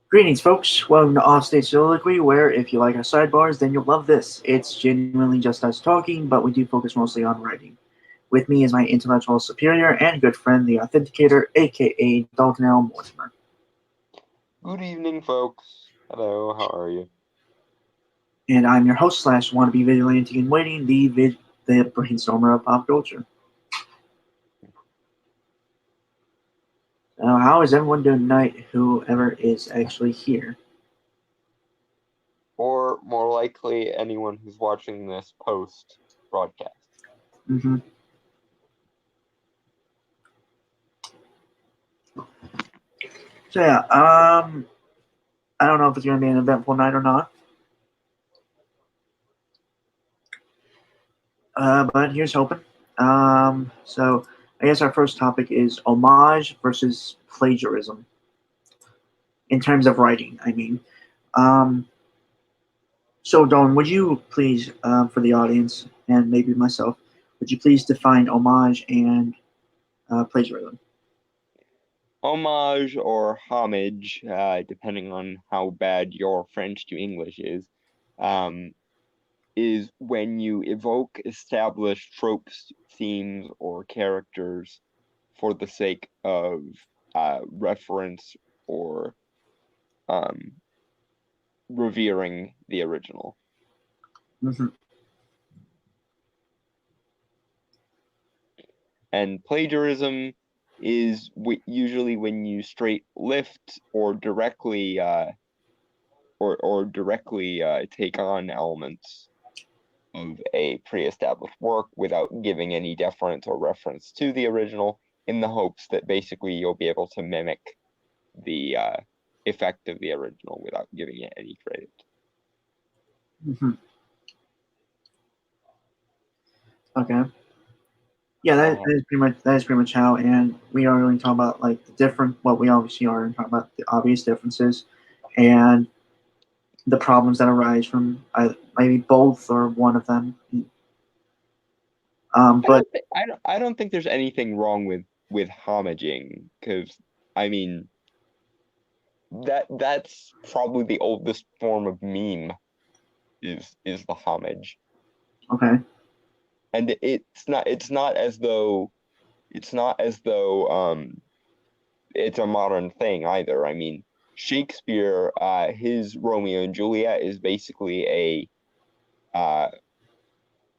Greetings, folks. Welcome to Offstage Soliloquy, where if you like our sidebars, then you'll love this. It's genuinely just us talking, but we do focus mostly on writing. With me is my intellectual superior and good friend, the Authenticator, aka Dalton L. Mortimer. Good evening, folks. Hello, how are you? And I'm your host slash wannabe vigilante in waiting, the brainstormer of pop culture. How is everyone doing tonight, whoever is actually here? Or more likely, anyone who's watching this post broadcast. Mm-hmm. So yeah, I don't know if it's going to be an eventful night or not. But here's hoping. So I guess our first topic is homage versus plagiarism in terms of writing. I mean, um, so Don, would you please, for the audience and maybe myself, would you please define homage and plagiarism? Homage or homage, depending on how bad your French to English is when you evoke established tropes, themes, or characters for the sake of reference or um, revering the original. Mm-hmm. And plagiarism is usually when you straight lift or directly take on elements of a pre-established work without giving any deference or reference to the original, in the hopes that basically you'll be able to mimic the effect of the original without giving it any credit. Mm-hmm. Okay. Yeah, that is pretty much how, and we are going to talk about like the different. What we obviously are going to talk about the obvious differences, and the problems that arise from maybe both or one of them. But I don't think there's anything wrong with homaging, because I mean that's probably the oldest form of meme is the homage. okay, And it's not as though it's a modern thing either. I mean, Shakespeare, his Romeo and Juliet is basically a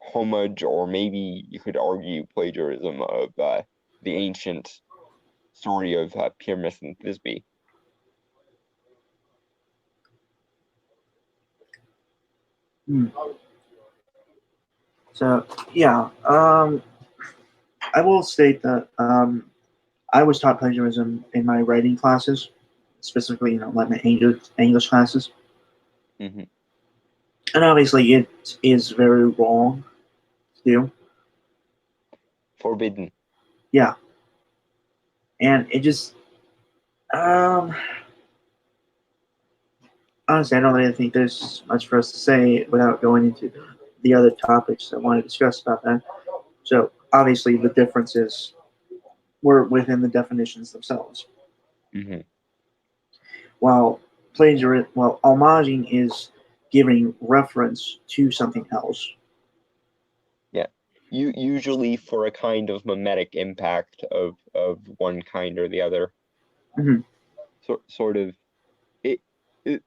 homage, or maybe you could argue plagiarism of the ancient story of Pyramus and Thisbe. hmm. So yeah, I will state that I was taught plagiarism in my writing classes, specifically, like my English classes, Mm-hmm. and obviously it is very wrong to do. Forbidden. Yeah, and it just um honestly, I don't really think there's much for us to say without going into the other topics I want to discuss about that. So obviously, the differences were within the definitions themselves. Mm-hmm. While homaging is giving reference to something else. Yeah. Usually for a kind of mimetic impact of one kind or the other. Mm-hmm. Sort of it,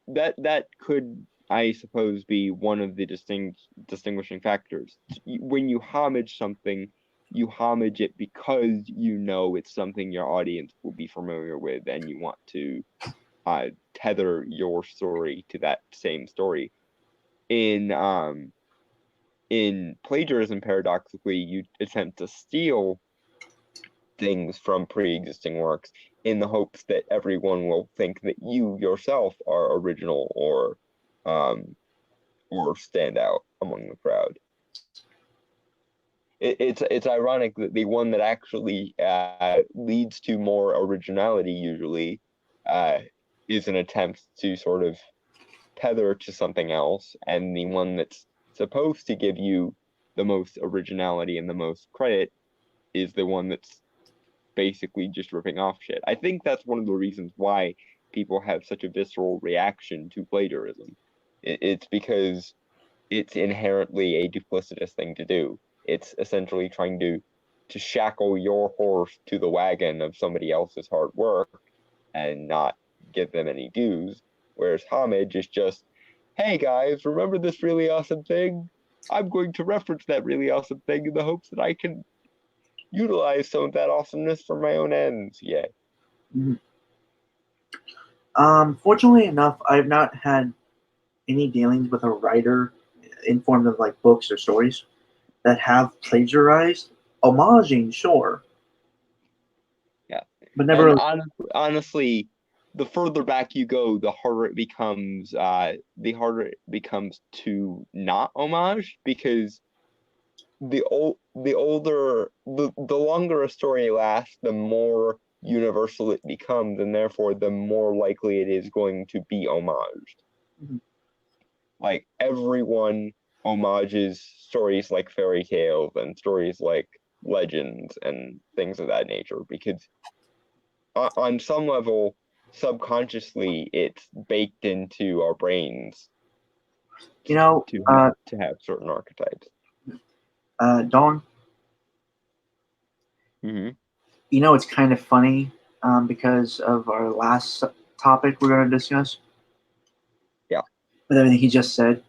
that could, I suppose, be one of the distinguishing factors. When you homage something, you homage it because you know it's something your audience will be familiar with, and you want to tether your story to that same story. In plagiarism, paradoxically, you attempt to steal things from pre-existing works in the hopes that everyone will think that you yourself are original um or stand out among the crowd. It's ironic that the one that actually leads to more originality usually uh, is an attempt to sort of tether to something else, and the one that's supposed to give you the most originality and the most credit is the one that's basically just ripping off shit. I think that's one of the reasons why people have such a visceral reaction to plagiarism. It's because it's inherently a duplicitous thing to do. It's essentially trying to shackle your horse to the wagon of somebody else's hard work and not give them any dues. Whereas homage is just, hey guys, remember this really awesome thing? I'm going to reference that really awesome thing in the hopes that I can utilize some of that awesomeness for my own ends. Yeah. Mhm. Fortunately enough, I've not had any dealings with a writer in form of like books or stories that have plagiarized. Homaging, sure, Yeah. but never And really. honestly, the further back you go, the harder it becomes. The harder it becomes to not homage, because the longer a story lasts, the more universal it becomes, and therefore the more likely it is going to be homaged. Mhm. Like everyone homages stories like fairy tales and stories like legends and things of that nature, because on some level, subconsciously, it's baked into our brains You know, to have certain archetypes. Dawn. Hmm. You know, it's kind of funny because of our last topic we're going to discuss Yeah, with everything he just said.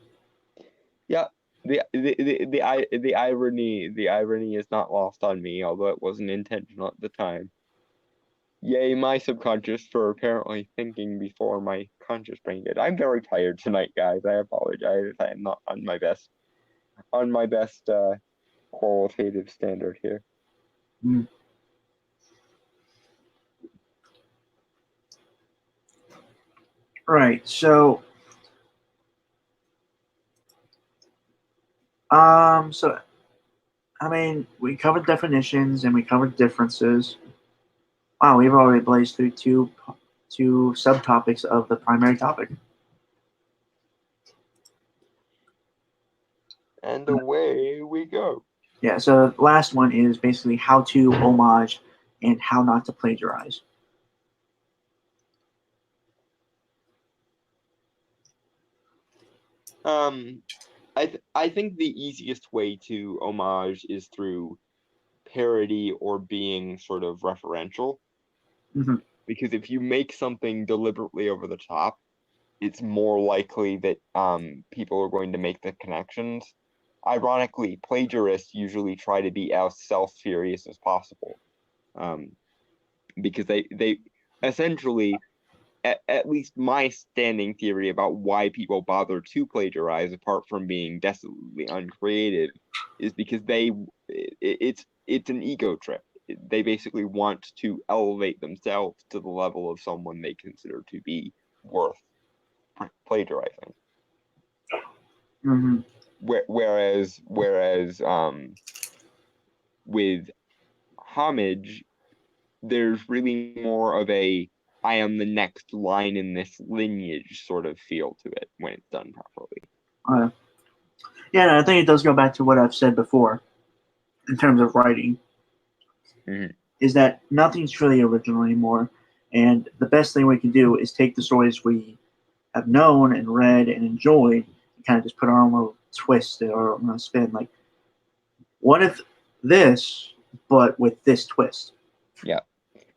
yeah. The irony is not lost on me, although it wasn't intentional at the time. Yay, my subconscious for apparently thinking before my conscious brain did. I'm very tired tonight, guys. I apologize. I am not on my best qualitative standard here. Mm. Right. So I mean, we covered definitions and we covered differences. Wow, we've already blazed through two subtopics of the primary topic. And away we go. Yeah. So the last one is basically how to homage and how not to plagiarize. Um, I think the easiest way to homage is through parody or being sort of referential, Hmm. because if you make something deliberately over the top, it's more likely that people are going to make the connections. Ironically, plagiarists usually try to be as self-serious as possible, um, because they essentially, at least my standing theory about why people bother to plagiarize, apart from being desolutely uncreative, is because it's an ego trip. They basically want to elevate themselves to the level of someone they consider to be worth plagiarizing. Hmm. Whereas with homage, there's really more of a I am the next line in this lineage sort of feel to it when it's done properly. Uh, yeah, and I think it does go back to what I've said before in terms of writing, Hmm. is that nothing's truly original anymore, and the best thing we can do is take the stories we have known and read and enjoyed and kind of just put our own little twist or spin. Like, what if this, but with this twist? Yeah.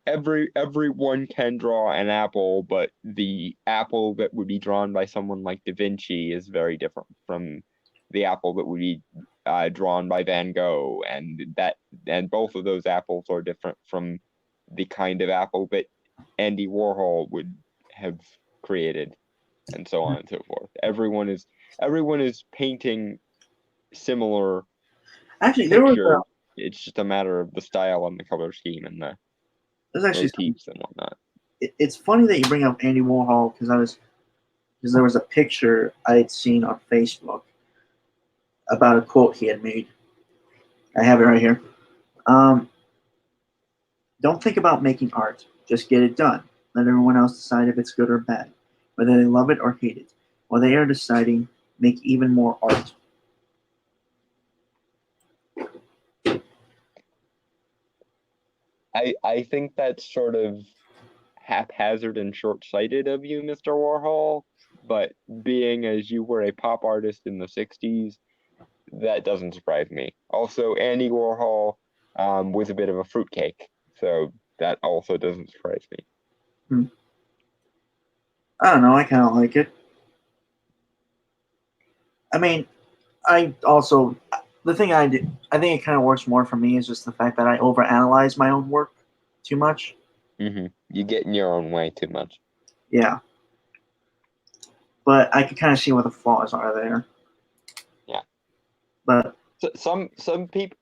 Everyone can draw an apple, but the apple that would be drawn by someone like Da Vinci is very different from the apple that would be drawn by Van Gogh, and both of those apples are different from the kind of apple that Andy Warhol would have created, and so on and so forth. Everyone is painting similar Actually, pictures. It's just a matter of the style and the color scheme and the there's actually something. motifs and whatnot. It's funny that you bring up Andy Warhol because there was a picture I had seen on Facebook about a quote he had made. I have it right here. Um, don't think about making art. Just get it done. Let everyone else decide if it's good or bad, whether they love it or hate it. While they are deciding, make even more art. I think that's sort of haphazard and short-sighted of you, Mr. Warhol, but being as you were a pop artist in the 60s, that doesn't surprise me. Also, Andy Warhol was a bit of a fruitcake, so that also doesn't surprise me. Hmm. I don't know. I kind of like it. I mean, I also the thing I did. I think it kind of works more for me is just the fact that I overanalyze my own work too much. You get in your own way too much. Yeah, but I can kind of see what the flaws are there. Yeah. But So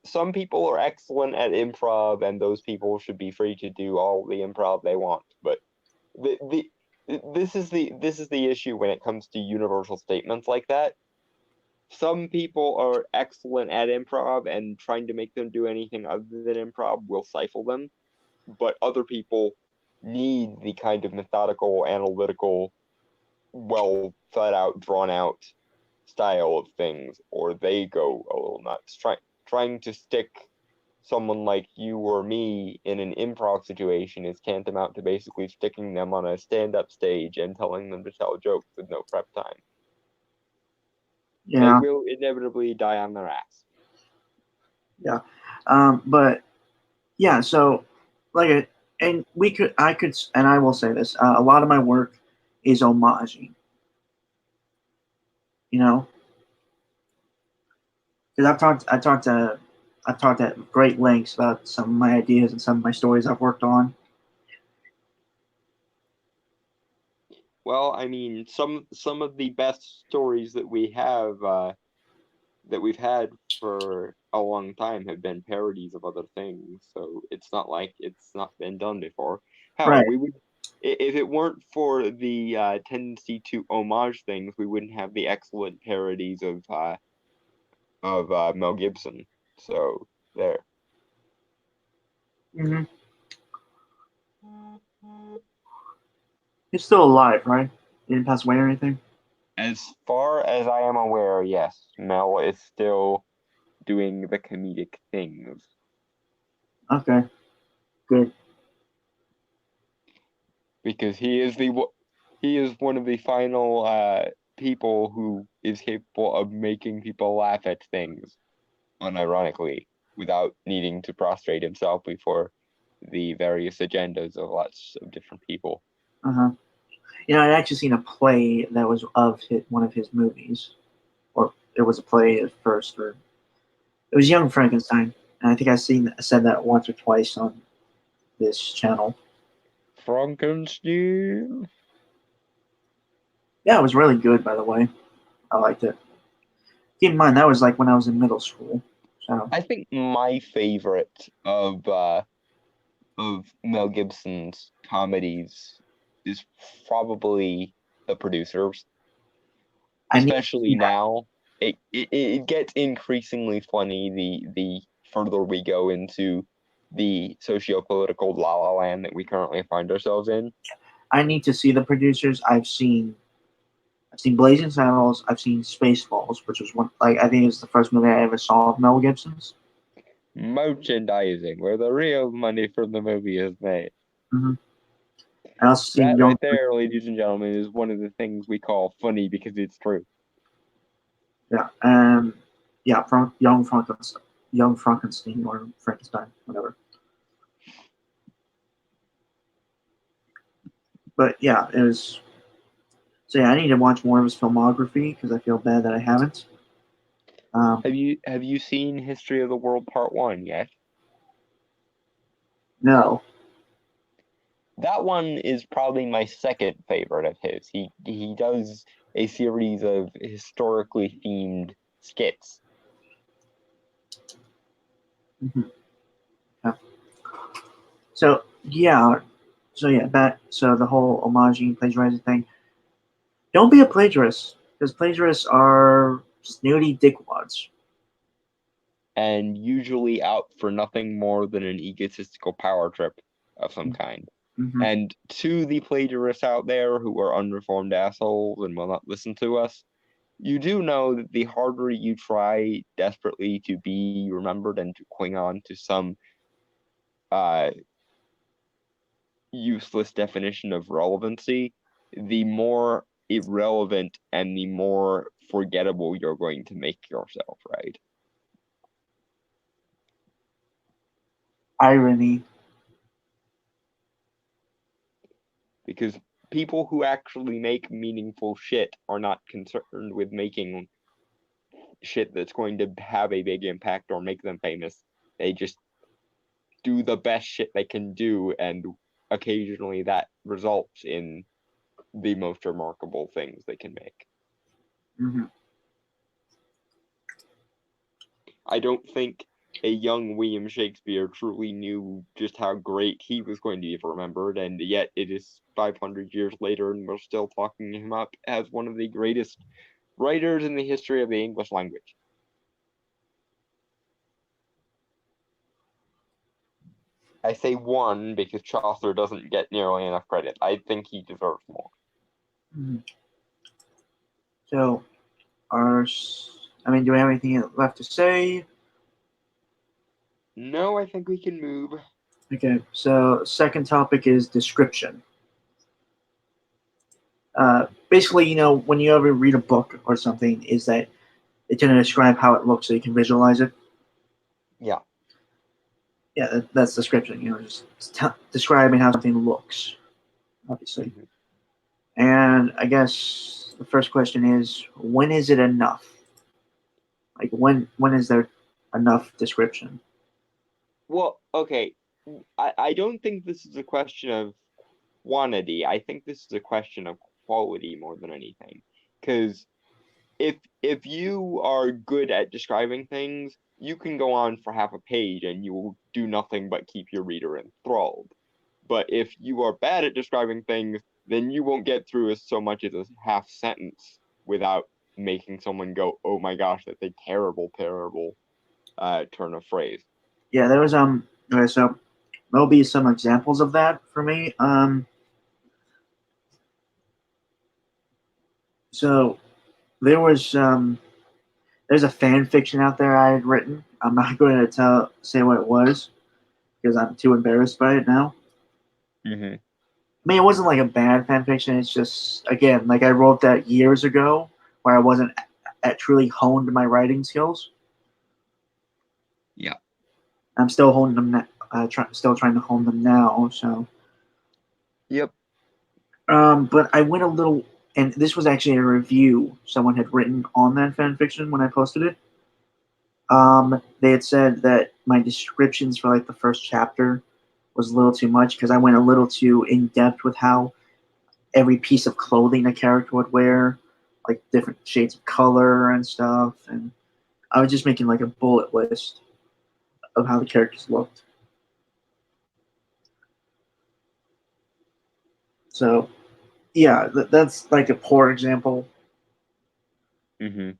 some people are excellent at improv, and those people should be free to do all the improv they want. But the this is the issue when it comes to universal statements like that. Some people are excellent at improv, and trying to make them do anything other than improv will stifle them. But other people need the kind of methodical, analytical, well thought out, drawn out style of things, or they go a little nuts. Trying to stick someone like you or me in an improv situation is tantamount to basically sticking them on a stand-up stage and telling them to tell jokes with no prep time. They yeah, will inevitably die on their ass. yeah. But yeah, so like, and I could, and I will say this: a lot of my work is homaging. You know, because I've talked at great lengths about some of my ideas and some of my stories I've worked on. Well, I mean, some of the best stories that we've had for a long time have been parodies of other things, so it's not like it's not been done before. Hell, Right. we would, if it weren't for the tendency to homage things, we wouldn't have the excellent parodies of Mel Gibson. So there. Hmm. He's still alive, right? He didn't pass away or anything. As far as I am aware, yes, Mel is still doing the comedic things. Okay, good. Because he is one of the final people who is capable of making people laugh at things, unironically, without needing to prostrate himself before the various agendas of lots of different people. Uh huh. You know, I'd actually seen a play that was of one of his movies, or it was a play at first, or it was Young Frankenstein, and I think said that once or twice on this channel. Frankenstein. Yeah, it was really good, by the way. I liked it. Keep in mind that was like when I was in middle school. So I think my favorite of Mel Gibson's comedies is probably The Producers. I need to Especially see that. now, it gets increasingly funny the further we go into the socio-political la la land that we currently find ourselves in. I need to see the producers. I've seen Blazing Saddles. I've seen Spaceballs, which was one like I think it's the first movie I ever saw of Mel Gibson's. Merchandising, where the real money from the movie is made. Mm-hmm. I also seen That Young right there, ladies and gentlemen, is one of the things we call funny because it's true. Yeah, and yeah, Young Frankenstein or Frankenstein, whatever. But yeah, it was. So yeah, I need to watch more of his filmography because I feel bad that I haven't. Um, Have you seen History of the World Part 1 yet? no. That one is probably my second favorite of his. He does a series of historically themed skits. Mm-hmm. Yeah. So yeah, so the whole homaging plagiarizing thing. Don't be a plagiarist because plagiarists are snooty dickwads. And usually out for nothing more than an egotistical power trip of some kind. Mm-hmm. And to the plagiarists out there who are unreformed assholes and will not listen to us, you do know that the harder you try desperately to be remembered and to cling on to some uh useless definition of relevancy, the more irrelevant and the more forgettable you're going to make yourself, right? Irony. Because people who actually make meaningful shit are not concerned with making shit that's going to have a big impact or make them famous. They just do the best shit they can do, and occasionally that results in the most remarkable things they can make. Hmm. I don't think a young William Shakespeare truly knew just how great he was going to be remembered, and yet it is 500 years later, and we're still talking him up as one of the greatest writers in the history of the English language. I say one because Chaucer doesn't get nearly enough credit. I think he deserves more. Hmm. So, do we have anything left to say? No, I think we can move. Okay, so second topic is description. Basically, when you ever read a book or something, is that it's going to describe how it looks so you can visualize it. Yeah. Yeah, that's description. Just describing how something looks, obviously. Mm-hmm. And I guess the first question is, when is it enough? Like when is there enough description? Well, okay. I don't think this is a question of quantity. I think this is a question of quality more than anything. Because if you are good at describing things, you can go on for half a page and you will do nothing but keep your reader enthralled. But if you are bad at describing things, then you won't get through as so much as a half sentence without making someone go, "Oh my gosh, that's a terrible, terrible turn of phrase." Yeah, there was okay, so there'll be some examples of that for me. So there was there's a fan fiction out there I had written. I'm not going to say what it was because I'm too embarrassed by it now. Mm-hmm. I mean, it wasn't like a bad fan fiction. It's just, again, like I wrote that years ago where I wasn't at truly honed my writing skills. Yeah. I'm still honing them. Still trying to hone them now. So, Yep. but I went a little, and this was actually a review someone had written on that fan fiction when I posted it. They had said that my descriptions for like the first chapter was a little too much because I went a little too in depth with how every piece of clothing a character would wear, like different shades of color and stuff, and I was just making like a bullet list of how the characters looked. So, yeah, that's like a poor example. Mm-hmm.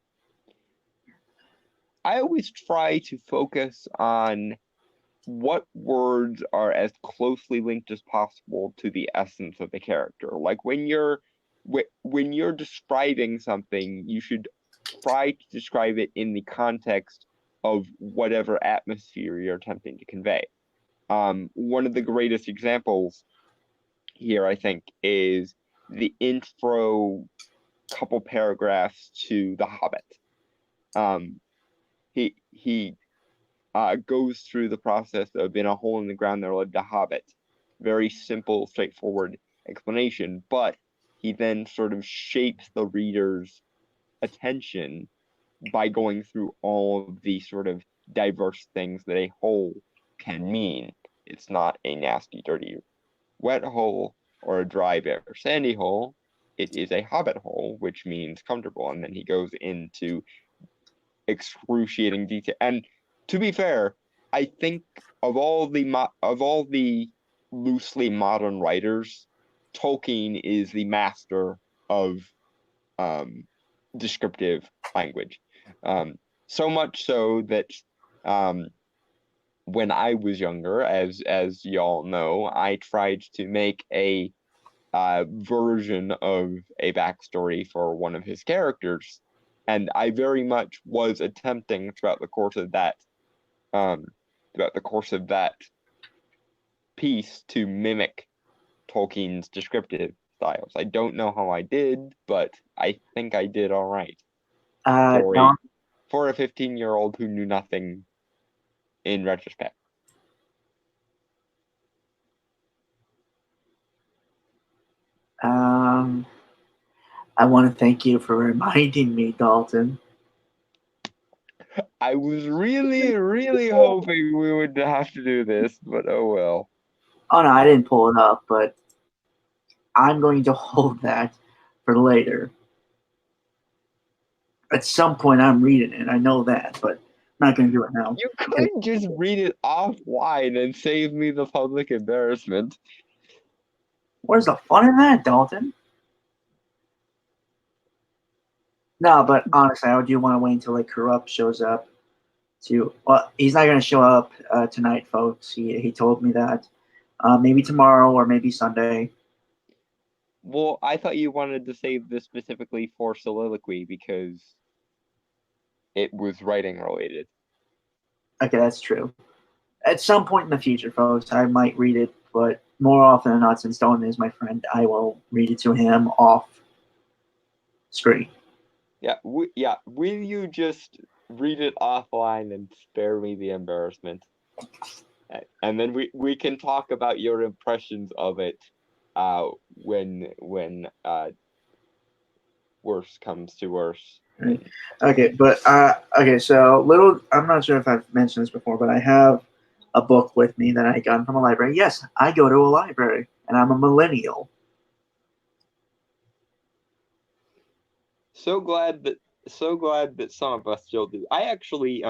I always try to focus on what words are as closely linked as possible to the essence of the character. Like when you're describing something, you should try to describe it in the context of whatever atmosphere you're attempting to convey. One of the greatest examples here, I think, is the intro couple paragraphs to The Hobbit. Um, he goes through the process of in a hole in the ground there lived a hobbit. Very simple, straightforward explanation, but he then sort of shapes the reader's attention by going through all of the sort of diverse things that a hole can mean. It's not a nasty, dirty, wet hole or a dry, bare, sandy hole. It is a hobbit hole, which means comfortable. And then he goes into excruciating detail. And to be fair, I think of all the loosely modern writers, Tolkien is the master of um, descriptive language. So much so that um, when I was younger, as y'all know, I tried to make a version of a backstory for one of his characters, and I very much was attempting um, throughout the course of that piece to mimic Tolkien's descriptive styles. I don't know how I did, but I think I did all right for a Don, 15-year-old who knew nothing in retrospect. um, I want to thank you for reminding me, Dalton. I was really, really hoping we would have to do this, but oh well. Oh no, I didn't pull it up, but I'm going to hold that for later. At some point, I'm reading it. I know that, but I'm not going to do it now. You could just read it offline and save me the public embarrassment. Where's the fun in that, Dalton? No, but honestly, I do want to wait until like Corrupt shows up. Well, he's not going to show up tonight, folks. He told me that. Maybe tomorrow or maybe Sunday. Well, I thought you wanted to save this specifically for Soliloquy because it was writing related. Okay, that's true. At some point in the future, folks, I might read it, but more often than not, since Dalton is my friend, I will read it to him off screen. Yeah, will you just read it offline and spare me the embarrassment? And then we can talk about your impressions of it when worse comes to worse. Right. Okay, but okay, so little. I'm not sure if I've mentioned this before, but I have a book with me that I got from a library. Yes, I go to a library, and I'm a millennial. So glad that some of us still do. I actually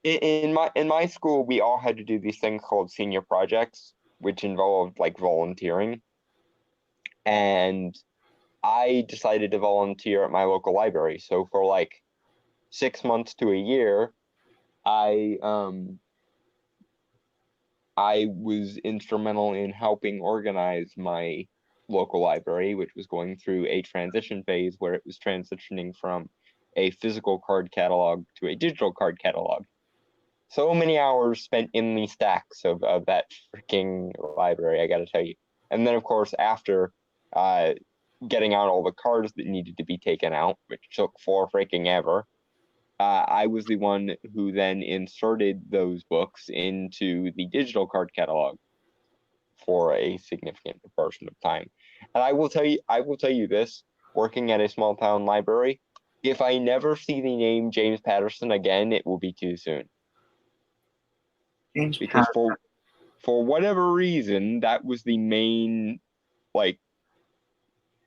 in my school we all had to do these things called senior projects, which involved like volunteering. And I decided to volunteer at my local library. So for like 6 months to a year, I was instrumental in helping organize my local library, which was going through a transition phase where it was transitioning from a physical card catalog to a digital card catalog. So many hours spent in the stacks of that freaking library, I gotta tell you. And then, of course, after getting out all the cards that needed to be taken out, which took for freaking ever, I was the one who then inserted those books into the digital card catalog for a significant portion of time. And I will tell you this, working at a small town library, if I never see the name James Patterson again, it will be too soon. James Because Patterson. for whatever reason, that was the main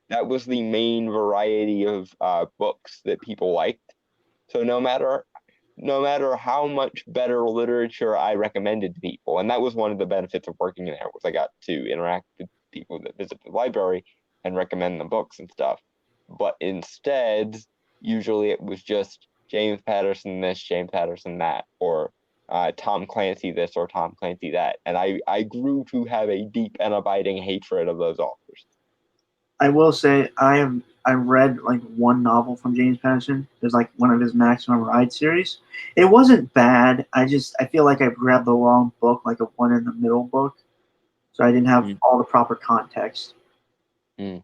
variety of books that people liked. So no matter how much better literature I recommended to people, and that was one of the benefits of working in there, was I got to interact with people that visit the library and recommend them books and stuff. But instead, usually it was just James Patterson this, James Patterson that, or Tom Clancy this or Tom Clancy that. And I grew to have a deep and abiding hatred of those authors. I will say I read like one novel from James Patterson. There's like one of his Maximum Ride series. It wasn't bad. I feel like I grabbed the wrong book, like a one in the middle book, so I didn't have all the proper context. Mm.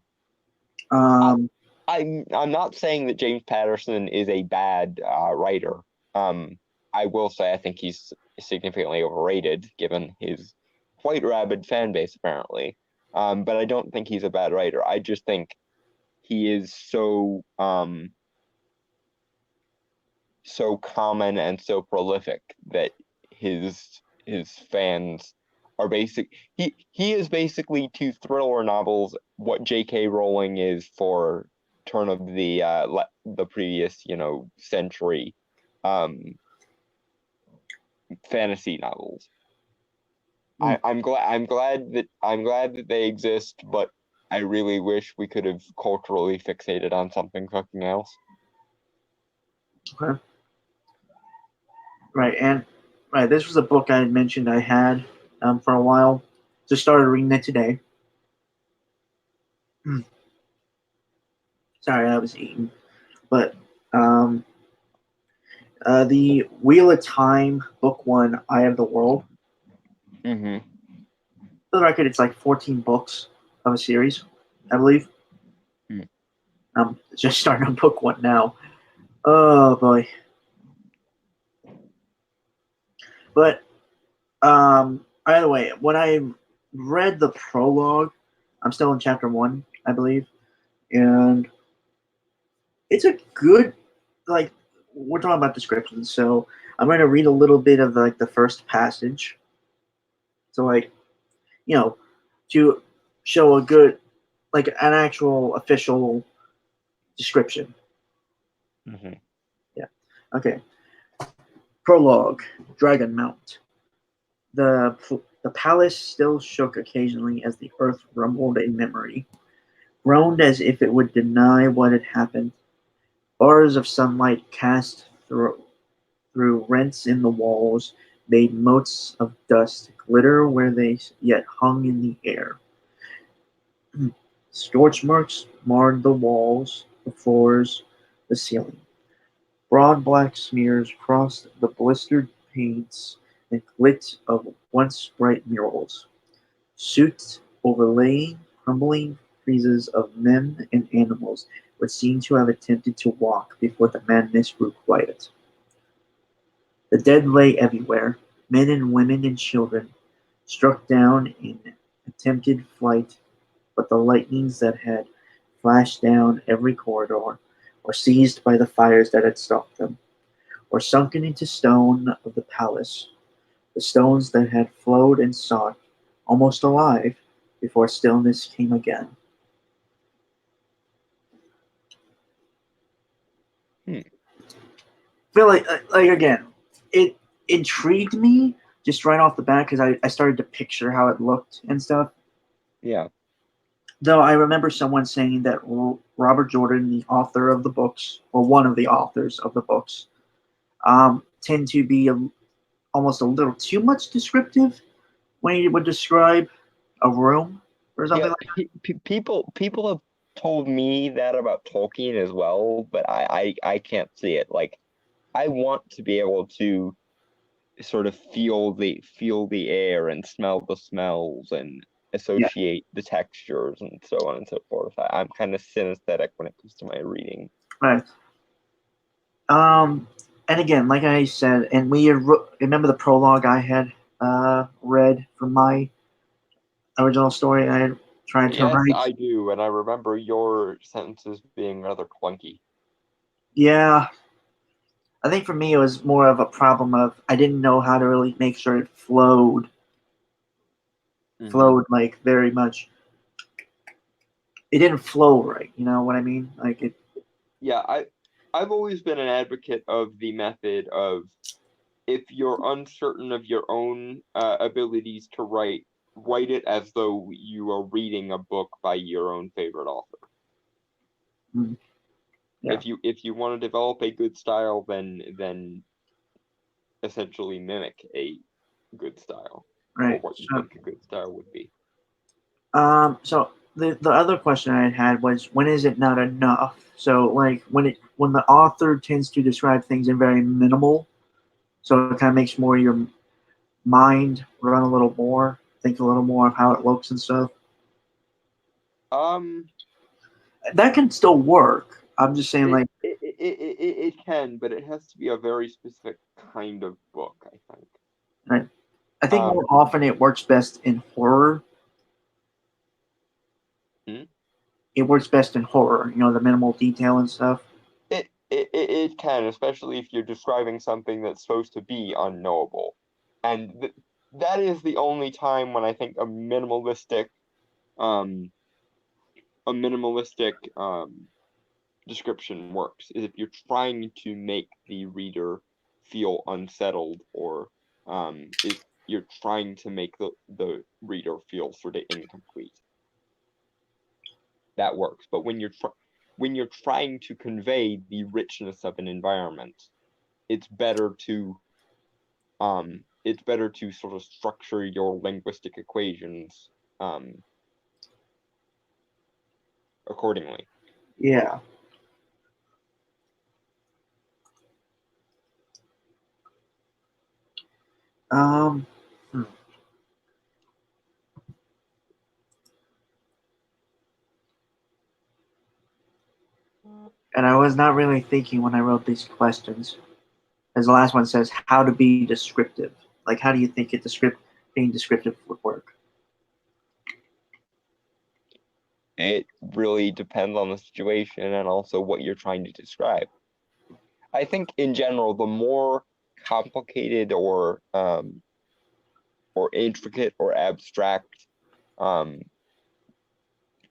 Um, I'm not saying that James Patterson is a bad writer. I will say I think he's significantly overrated given his quite rabid fan base apparently. But I don't think he's a bad writer. I just think he is so common and so prolific that his fans are he is basically to thriller novels what J.K. Rowling is for turn of the previous century fantasy novels. I'm glad that they exist, but I really wish we could have culturally fixated on something fucking else. okay. Right, this was a book I had mentioned I had for a while. Just started reading it today. Sorry, I was eating. But the Wheel of Time, Book 1, Eye of the World. Mm-hmm. the record, it's like 14 books of a series, I believe. Hmm. I'm just starting on book one now. Oh boy. But either way, when I read the prologue, I'm still in chapter one, I believe, and it's a good, like, we're talking about descriptions, so I'm going to read a little bit of like the first passage, so like, you know, to show a good, like an actual official description. Mm-hmm. Yeah. Okay. Prologue. Dragon Mount. The palace still shook occasionally as the earth rumbled in memory, groaned as if it would deny what had happened. Bars of sunlight cast through rents in the walls made motes of dust glitter where they yet hung in the air. Scorch marks marred the walls, the floors, the ceiling. Broad black smears crossed the blistered paints and glint of once bright murals. Suits overlaying crumbling friezes of men and animals would seem to have attempted to walk before the madness grew quiet. The dead lay everywhere, men and women and children, struck down in attempted flight, but the lightnings that had flashed down every corridor were seized by the fires that had stalked them, or sunken into stone of the palace, the stones that had flowed and sought, almost alive, before stillness came again. Hmm. Feel like again, it intrigued me just right off the bat because I started to picture how it looked and stuff. Yeah. Though I remember someone saying that Robert Jordan, the author of the books, or one of the authors of the books, tend to be almost a little too much descriptive when he would describe a room or something Yeah. like People have told me that about Tolkien as well, but I can't see it. Like, I want to be able to sort of feel the air and smell the smells and that. associate the textures and so on and so forth. I'm kind of synesthetic when it comes to my reading. Yeah, right. And again, like I said, and remember the prologue I had read from my original story I had tried to Yes, write. I do, and I remember your sentences being rather clunky. Yeah, I think for me it was more of a problem of I didn't know how to really make sure it Hmm. flowed like very much. It didn't flow right. You know what I mean? Like it. Yeah, I've always been an advocate of the method of if you're uncertain of your own abilities to write, write it as though you are reading a book by your own favorite author. Mm, yeah. If you want to develop a good style, then essentially mimic a good style or Right. what you think a good style would be. So the other question I had was when is it not enough? So like when the author tends to describe things in very minimal, so it kind of makes more your mind run a little more, think a little more of how it looks and stuff. Um, That can still work. I'm just saying, it like, it can, but it has to be a very specific kind of book, I think. right. I think more Um, often it works best in horror. hmm? It works best in horror. You know, the minimal detail and stuff. It can, especially if you're describing something that's supposed to be unknowable. And that is the only time when I think um a minimalistic description works, is if you're trying to make the reader feel unsettled or if you're trying to make the reader feel sort of incomplete. That works. But when you're trying to convey the richness of an environment, it's better to sort of structure your linguistic equations um accordingly. Yeah. Um. hmm. And I was not really thinking when I wrote these questions. As the last one says, how to be descriptive. Like, how do you think being descriptive would work? It really depends on the situation and also what you're trying to describe. I think in general, the more complicated or intricate or abstract um,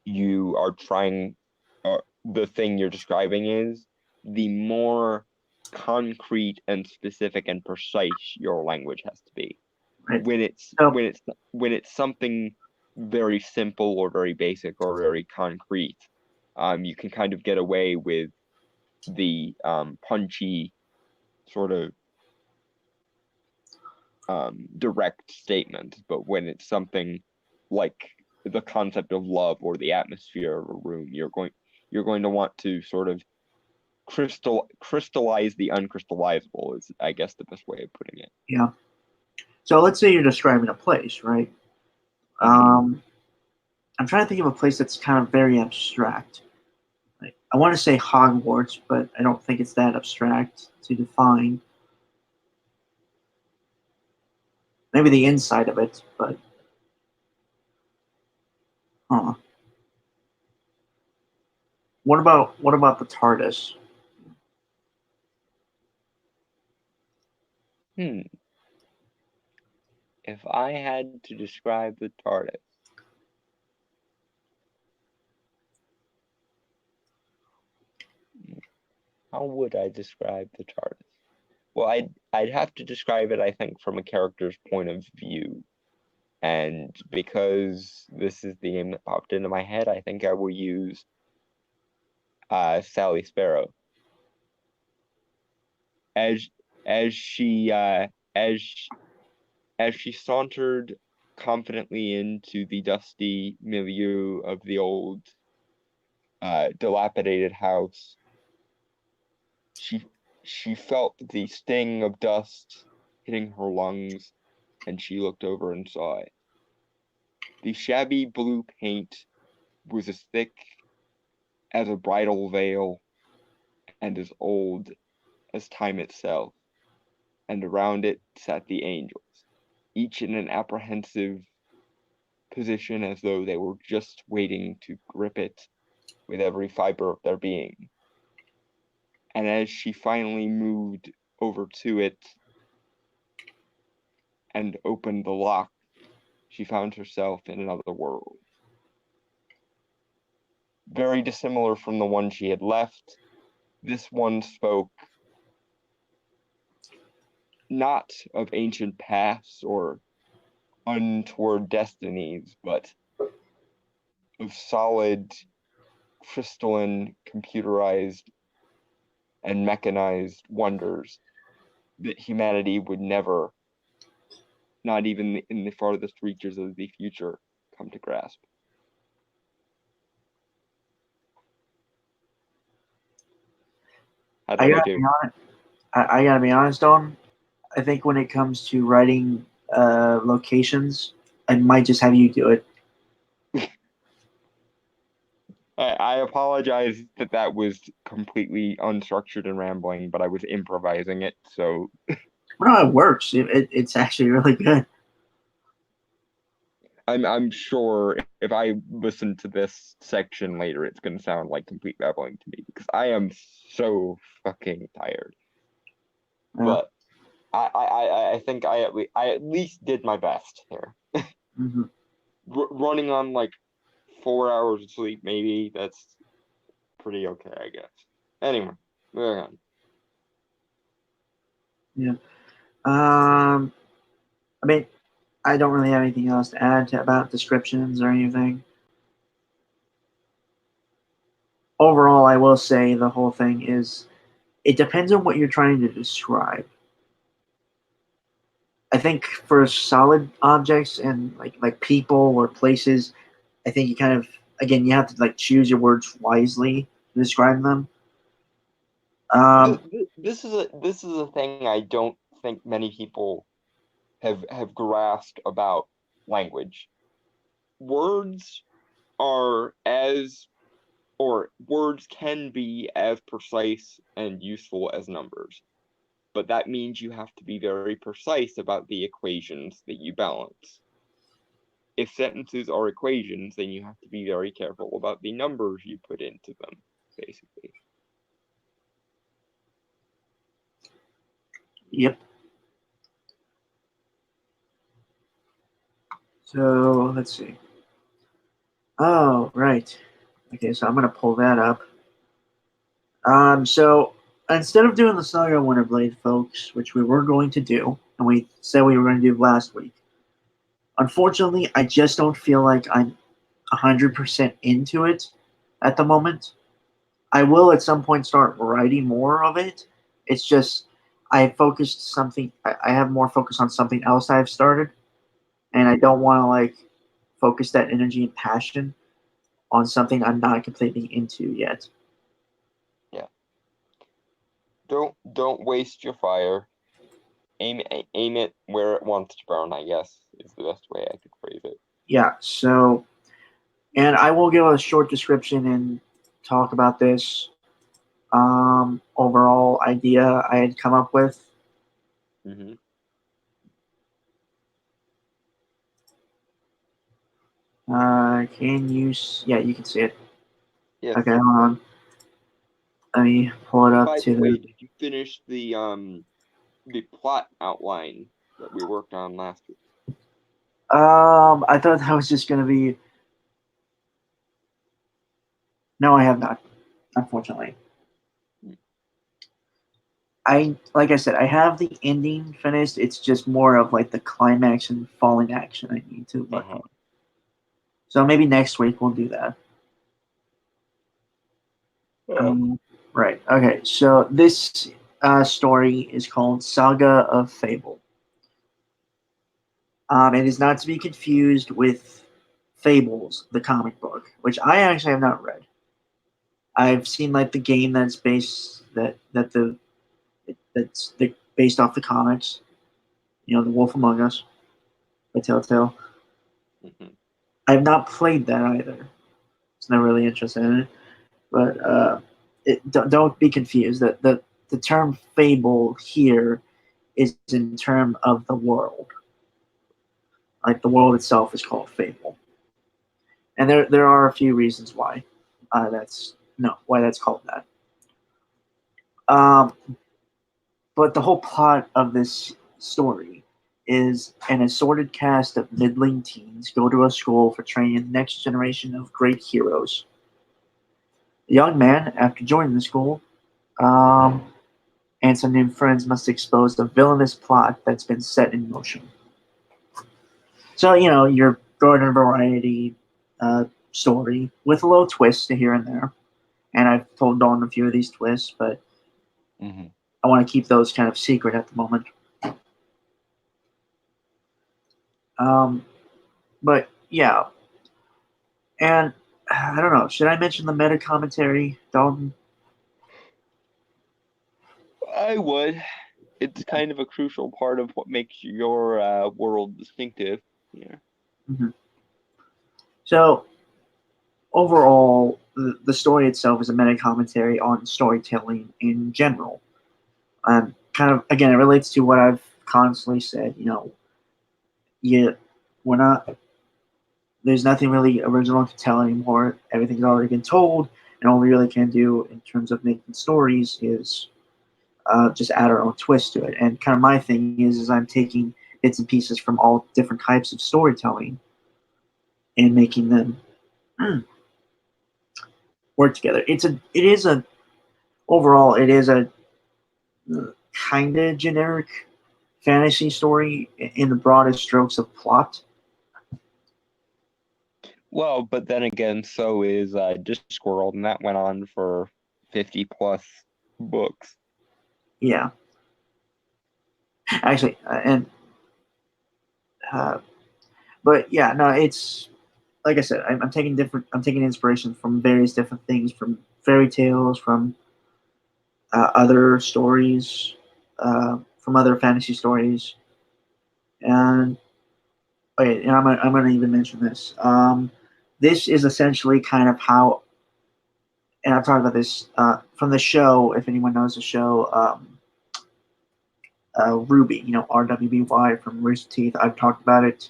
you are trying, the thing you're describing is, the more concrete and specific and precise your language has to be. Right. When it's So, when it's when it's something very simple or very basic or very concrete, you can kind of get away with the punchy sort of direct statement. But when it's something like the concept of love or the atmosphere of a room, you're going to want to sort of crystallize the uncrystallizable is, I guess, the best way of putting it. yeah. So let's say you're describing a place, right? Mhm. Um, I'm trying to think of a place that's kind of very abstract. Like, I want to say Hogwarts, but I don't think it's that abstract to define. Maybe the inside of it, but huh. What about the TARDIS? Hmm. If I had to describe the TARDIS, how would I describe the TARDIS? Well, I'd have to describe it, I think, from a character's point of view. And because this is the name that popped into my head, I think I will use Sally Sparrow. As as she as as she sauntered confidently into the dusty milieu of the old dilapidated house, she she felt the sting of dust hitting her lungs, and she looked over and saw it. The shabby blue paint was as thick as a bridal veil and as old as time itself, and around it sat the angels, each in an apprehensive position as though they were just waiting to grip it with every fiber of their being. And as she finally moved over to it and opened the lock, she found herself in another world. Very dissimilar from the one she had left, this one spoke not of ancient pasts or untoward destinies, but of solid, crystalline, computerized, and mechanized wonders that humanity would never, not even in the farthest reaches of the future, come to grasp. How'd I I gotta do? be honest. I gotta be honest, Don. I think when it comes to writing locations, I might just have you do it. I apologize that that was completely unstructured and rambling, but I was improvising it, so Well, no, it works. It's actually really good. I'm sure if I listen to this section later, it's gonna sound like complete babbling to me because I am so fucking tired. Yeah. But I think I at least did my best here. Hmm. Running on like 4 hours of sleep, maybe that's pretty okay, I guess. Anyway, moving on. Yeah. I mean, I don't really have anything else to add about descriptions or anything. Overall, I will say the whole thing is it depends on what you're trying to describe. I think for solid objects and like people or places, I think you kind of again you have to like choose your words wisely to describe them. Um, This is a thing I don't think many people have grasped about language. Words are as or words can be as precise and useful as numbers, but that means you have to be very precise about the equations that you balance. If sentences are equations, then you have to be very careful about the numbers you put into them, basically. Yep. So let's see. Oh, right. Okay, so I'm gonna pull that up. So instead of doing the Saga Winterblade, folks, which we were going to do, and we said we were going to do last week, unfortunately, I just don't feel like I'm 100% into it at the moment. I will at some point start writing more of it. It's just I focused something. I have more focus on something else I've started, and I don't want to like focus that energy and passion on something I'm not completely into yet. Yeah. Don't waste your fire. Aim it where it wants to burn, I guess, is the best way I could phrase it. Yeah. So, and I will give a short description and talk about this overall idea I had come up with. Mm-hmm. Can you? Yeah, you can see it. Yes. Okay, hold on. Let me pull it up By to the way, the. did you finish the plot outline that we worked on last week? I thought that was just gonna be. No, I have not, unfortunately. Like I said, I have the ending finished. It's just more of like the climax and falling action I need to work Uh-huh. on. So maybe next week we'll do that. Yeah. Right. Okay. So this story is called Saga of Fable. It is not to be confused with Fables, the comic book, which I actually have not read. I've seen like the game that's based based off the comics. You know, The Wolf Among Us by Telltale. Mm-hmm. I have not played that either. It's not really interested in it, but don't be confused. The term fable here is in term of the world. Like the world itself is called fable, and there are a few reasons why why that's called that. Um, but the whole plot of this story is an assorted cast of middling teens go to a school for training the next generation of great heroes. The young man, after joining the school, um, and some new friends must expose the villainous plot that's been set in motion. So, you know, your Garden Variety story with a little twist here and there. And I've told Dawn a few of these twists, but Mm-hmm. I want to keep those kind of secret at the moment. Um, but yeah, and I don't know. Should I mention the meta commentary, Dalton? I would. It's kind of a crucial part of what makes your world distinctive. Yeah. Mm-hmm. So overall, the story itself is a meta commentary on storytelling in general. Kind of again, it relates to what I've constantly said. You know, you we're not. There's nothing really original to tell anymore. Everything's already been told, and all we really can do in terms of making stories is just add our own twist to it. And kind of my thing is I'm taking bits and pieces from all different types of storytelling and making them work together. It is a overall it is a kind of generic fantasy story in the broadest strokes of plot. Well, but then again, so is Discworld, and that went on for 50 plus books. Yeah, actually, uh, but yeah, no, it's like I said, I'm taking different. I'm taking inspiration from various different things, from fairy tales, from other stories, from other fantasy stories, and okay, I'm gonna even mention this. This is essentially kind of how and I've talked about this from the show. If anyone knows the show, Ruby, RWBY from Rooster Teeth. I've talked about it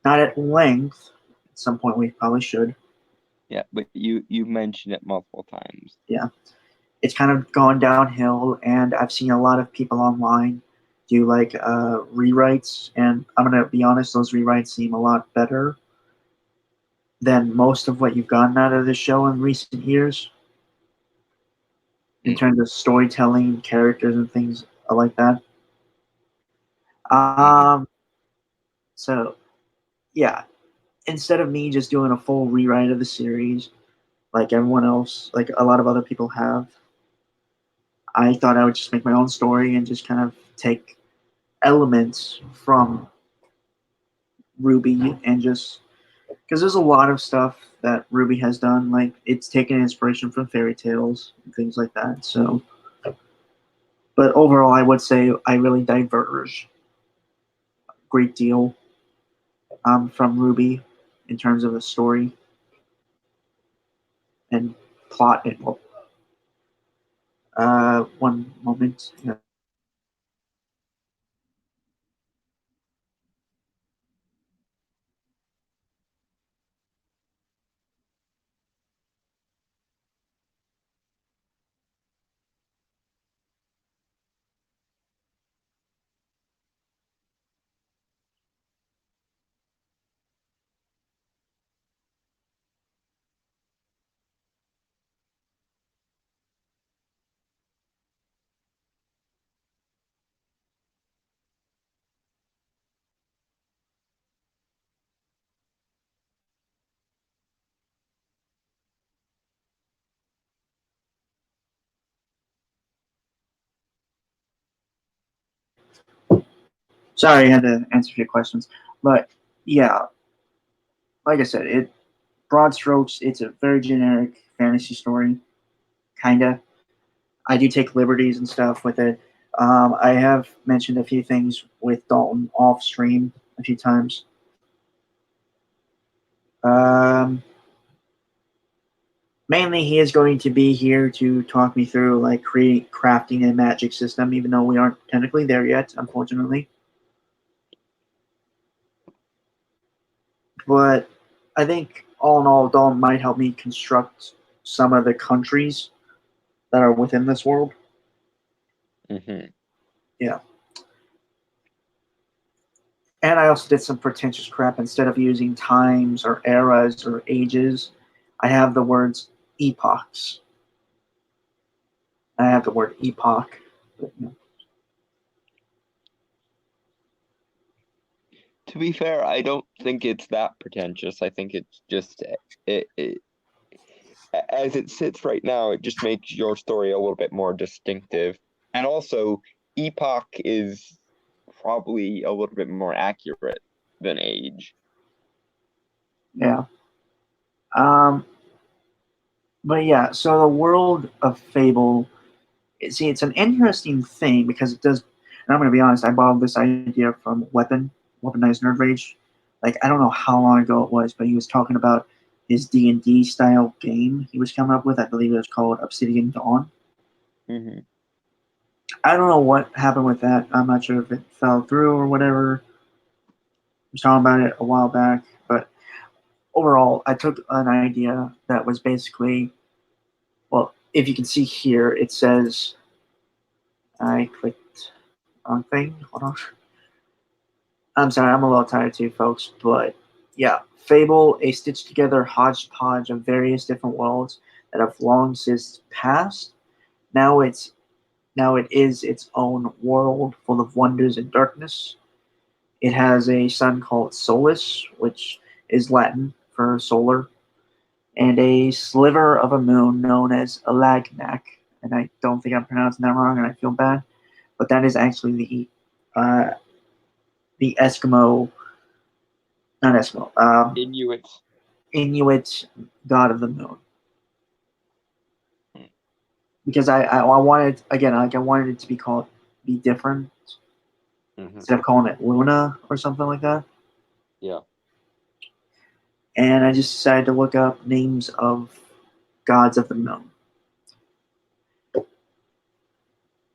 not at length. At some point, we probably should. Yeah, but you mentioned it multiple times. Yeah, it's kind of gone downhill, and I've seen a lot of people online do like rewrites, and I'm gonna be honest, those rewrites seem a lot better than most of what you've gotten out of the show in recent years in terms of storytelling, characters, and things like that. Mm-hmm. So yeah, instead of me just doing a full rewrite of the series like everyone else, like a lot of other people have, I thought I would just make my own story and just kind of take elements from Ruby and just because there's a lot of stuff that Ruby has done, like it's taken inspiration from fairy tales and things like that. So, but overall, I would say I really diverge a great deal from Ruby in terms of the story and plot. And one moment, sorry, I had to answer a few questions, but yeah, like I said, it broad strokes, it's a very generic fantasy story, kinda. I do take liberties and stuff with it. I have mentioned a few things with Dalton off stream a few times. Um, Mainly, he is going to be here to talk me through like crafting a magic system, even though we aren't technically there yet, unfortunately. But I think all in all, Dalton might help me construct some of the countries that are within this world. Mm-hmm. Yeah. And I also did some pretentious crap. Instead of using times or eras or ages, I have the words epochs. I have the word epoch. But, To be fair, I don't think it's that pretentious. I think it's just it as it sits right now, it just makes your story a little bit more distinctive. And also, epoch is probably a little bit more accurate than age. yeah. Um, but yeah, so the world of Fable, see, it's an interesting thing because it does. And I'm going to be honest, I borrowed this idea from Weaponized Nerd Rage. Like I don't know how long ago it was, but he was talking about his D&D style game he was coming up with. I believe it was called Obsidian Dawn. Mm-hmm. I don't know what happened with that. I'm not sure if it fell through or whatever. I was talking about it a while back, but overall, I took an idea that was basically, well, if you can see here, it says I clicked wrong thing. Hold on. I'm sorry, I'm a little tired too, folks. But yeah, Fable, a stitched together hodgepodge of various different worlds that have long since passed. Now it's now it is its own world full of wonders and darkness. It has a sun called Solus, which is Latin for solar, and a sliver of a moon known as Alagnak. And I don't think I'm pronouncing that wrong, and I feel bad, but that is actually the Eskimo, not Eskimo, Inuit. Inuit god of the moon. Because I wanted again, like I wanted it to be called be different Mm-hmm. instead of calling it Luna or something like that. Yeah. And I just decided to look up names of gods of the moon.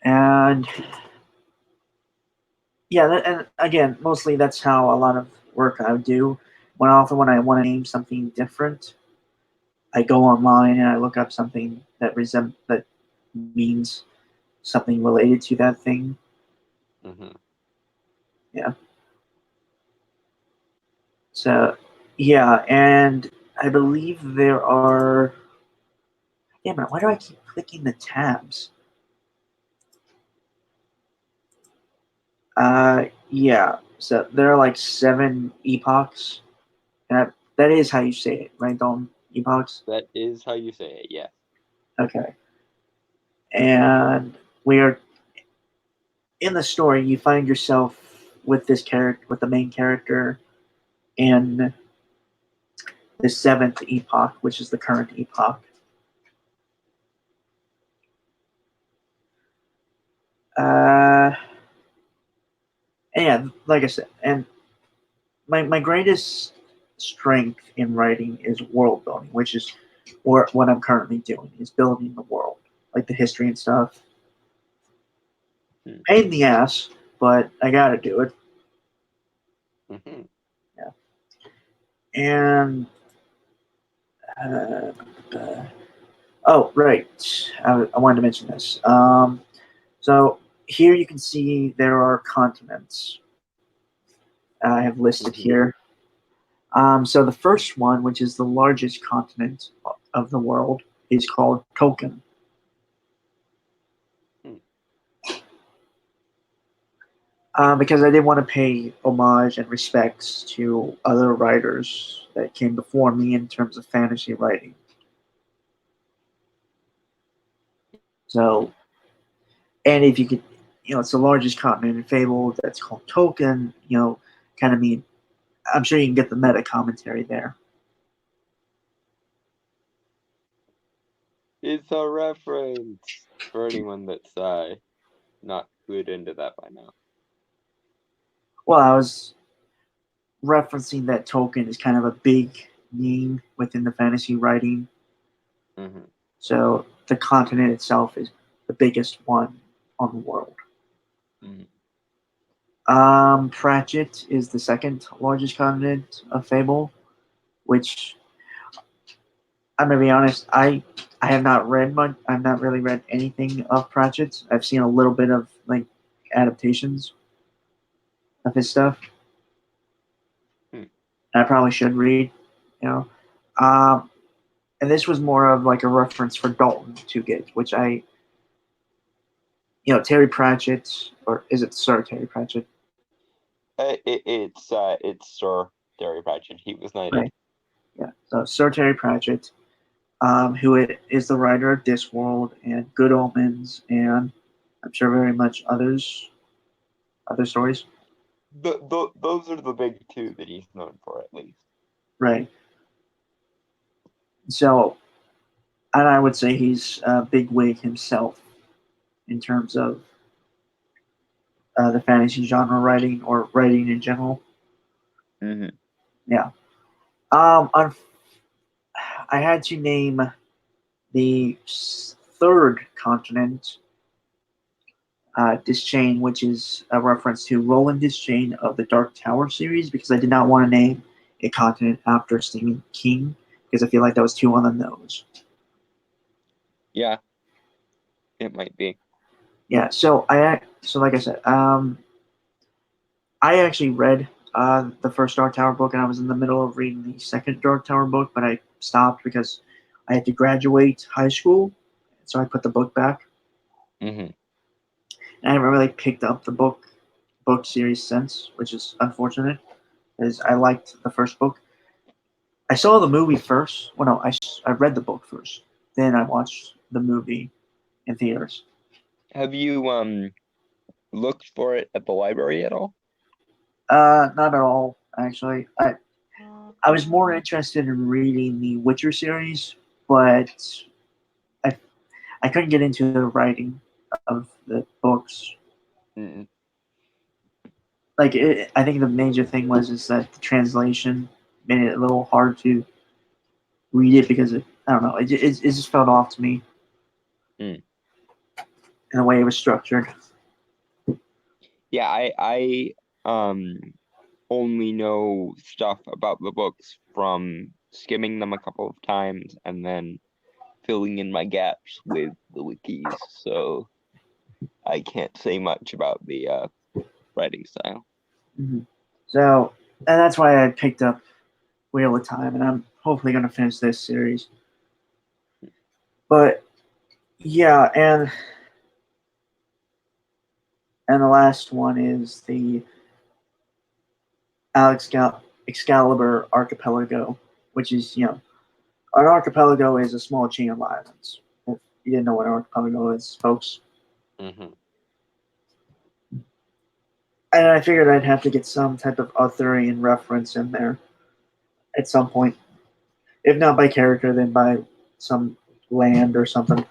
And yeah, and again, mostly that's how a lot of work I would do. When often when I want to name something different, I go online and I look up something that means something related to that thing. Mm-hmm. Yeah. So yeah, and I believe there are. Damn it! Why do I keep clicking the tabs? Yeah. So there are like 7 epochs, and that is how you say it, right, Dalton? Epochs. That is how you say it, yes. Okay. And we are in the story. You find yourself with this character, with the main character, in the 7th epoch, which is the current epoch. Uh, and yeah, like I said, and my greatest strength in writing is world building, which is what I'm currently doing, is building the world, like the history and stuff. Hmm. Pain in the ass, but I gotta do it. Mm-hmm. Yeah. And uh, uh, oh, right, I wanted to mention this. So here you can see there are continents I have listed Mm-hmm. here. So the first one, which is the largest continent of the world, is called Tolkien. Hmm. Because I did want to pay homage and respects to other writers that came before me in terms of fantasy writing. So, and if you could, it's the largest continent in Fable that's called Tolkien, kind of mean, I'm sure you can get the meta commentary there. It's a reference for anyone that's not clued into that by now. Well, I was referencing that Tolkien is kind of a big name within the fantasy writing. Mm-hmm. So the continent itself is the biggest one on the world. Mm-hmm. Pratchett is the second largest continent of Fable, which I'm gonna be honest, I have not read much. I've not really read anything of Pratchett. I've seen a little bit of like adaptations of his stuff. Hmm. I probably should read, you know. Um, and this was more of like a reference for Dalton to get, which Terry Pratchett, or is it Sir Terry Pratchett? It's Sir Terry Pratchett. He was knighted. Right. Yeah. So Sir Terry Pratchett, who is the writer of Discworld and Good Omens, and I'm sure very much other stories. Those are the big two that he's known for, at least. Right. So, and I would say he's a big wig himself in terms of the fantasy genre writing or writing in general. Mm-hmm. Yeah. Um, I had to name the third continent Dischain, which is a reference to Roland Dischain of the Dark Tower series, because I did not want to name a continent after Stephen King, because I feel like that was too on the nose. Yeah, it might be. Yeah, so like I said, I actually read the first Dark Tower book, and I was in the middle of reading the second Dark Tower book, but I stopped because I had to graduate high school, so I put the book back. Mm-hmm. And I haven't really picked up the book series since, which is unfortunate, because I liked the first book. I saw the movie first. Well, no, I read the book first. Then I watched the movie in theaters. Have you looked for it at the library at all? Not at all, actually. I was more interested in reading the Witcher series, but I I couldn't get into the writing of the books. Mm-mm. Like I think the major thing was is that the translation made it a little hard to read it because I don't know, it just felt off to me. Mm. in the way it was structured. Yeah, I only know stuff about the books from skimming them a couple of times and then filling in my gaps with the wikis. So I can't say much about the writing style. Mm-hmm. So, and that's why I picked up Wheel of Time, and I'm hopefully going to finish this series. But yeah, and the last one is the Excalibur Archipelago, which is, an archipelago is a small chain of islands. If you didn't know what an archipelago is, folks. Mm-hmm. And I figured I'd have to get some type of Arthurian reference in there at some point. If not by character, then by some land or something.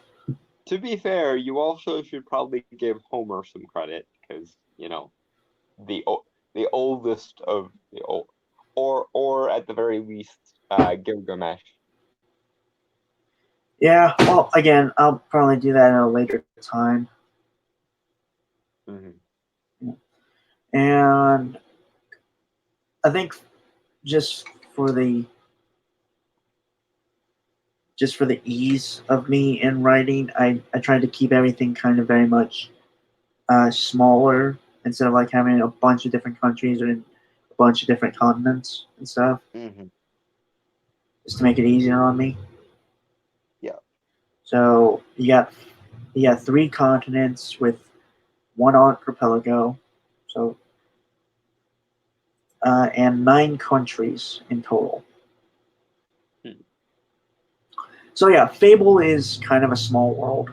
To be fair, you also should probably give Homer some credit because the the oldest of the old, or at the very least, Gilgamesh. Yeah, well, again, I'll probably do that at a later time. Mm-hmm. And I think just for the just for the ease of me in writing, I tried to keep everything kind of very much smaller instead of like having a bunch of different countries or a bunch of different continents and stuff, Mm-hmm. just to make it easier on me. Yeah. So you got three continents with one archipelago, so and 9 countries in total. Hmm. So yeah, Fable is kind of a small world,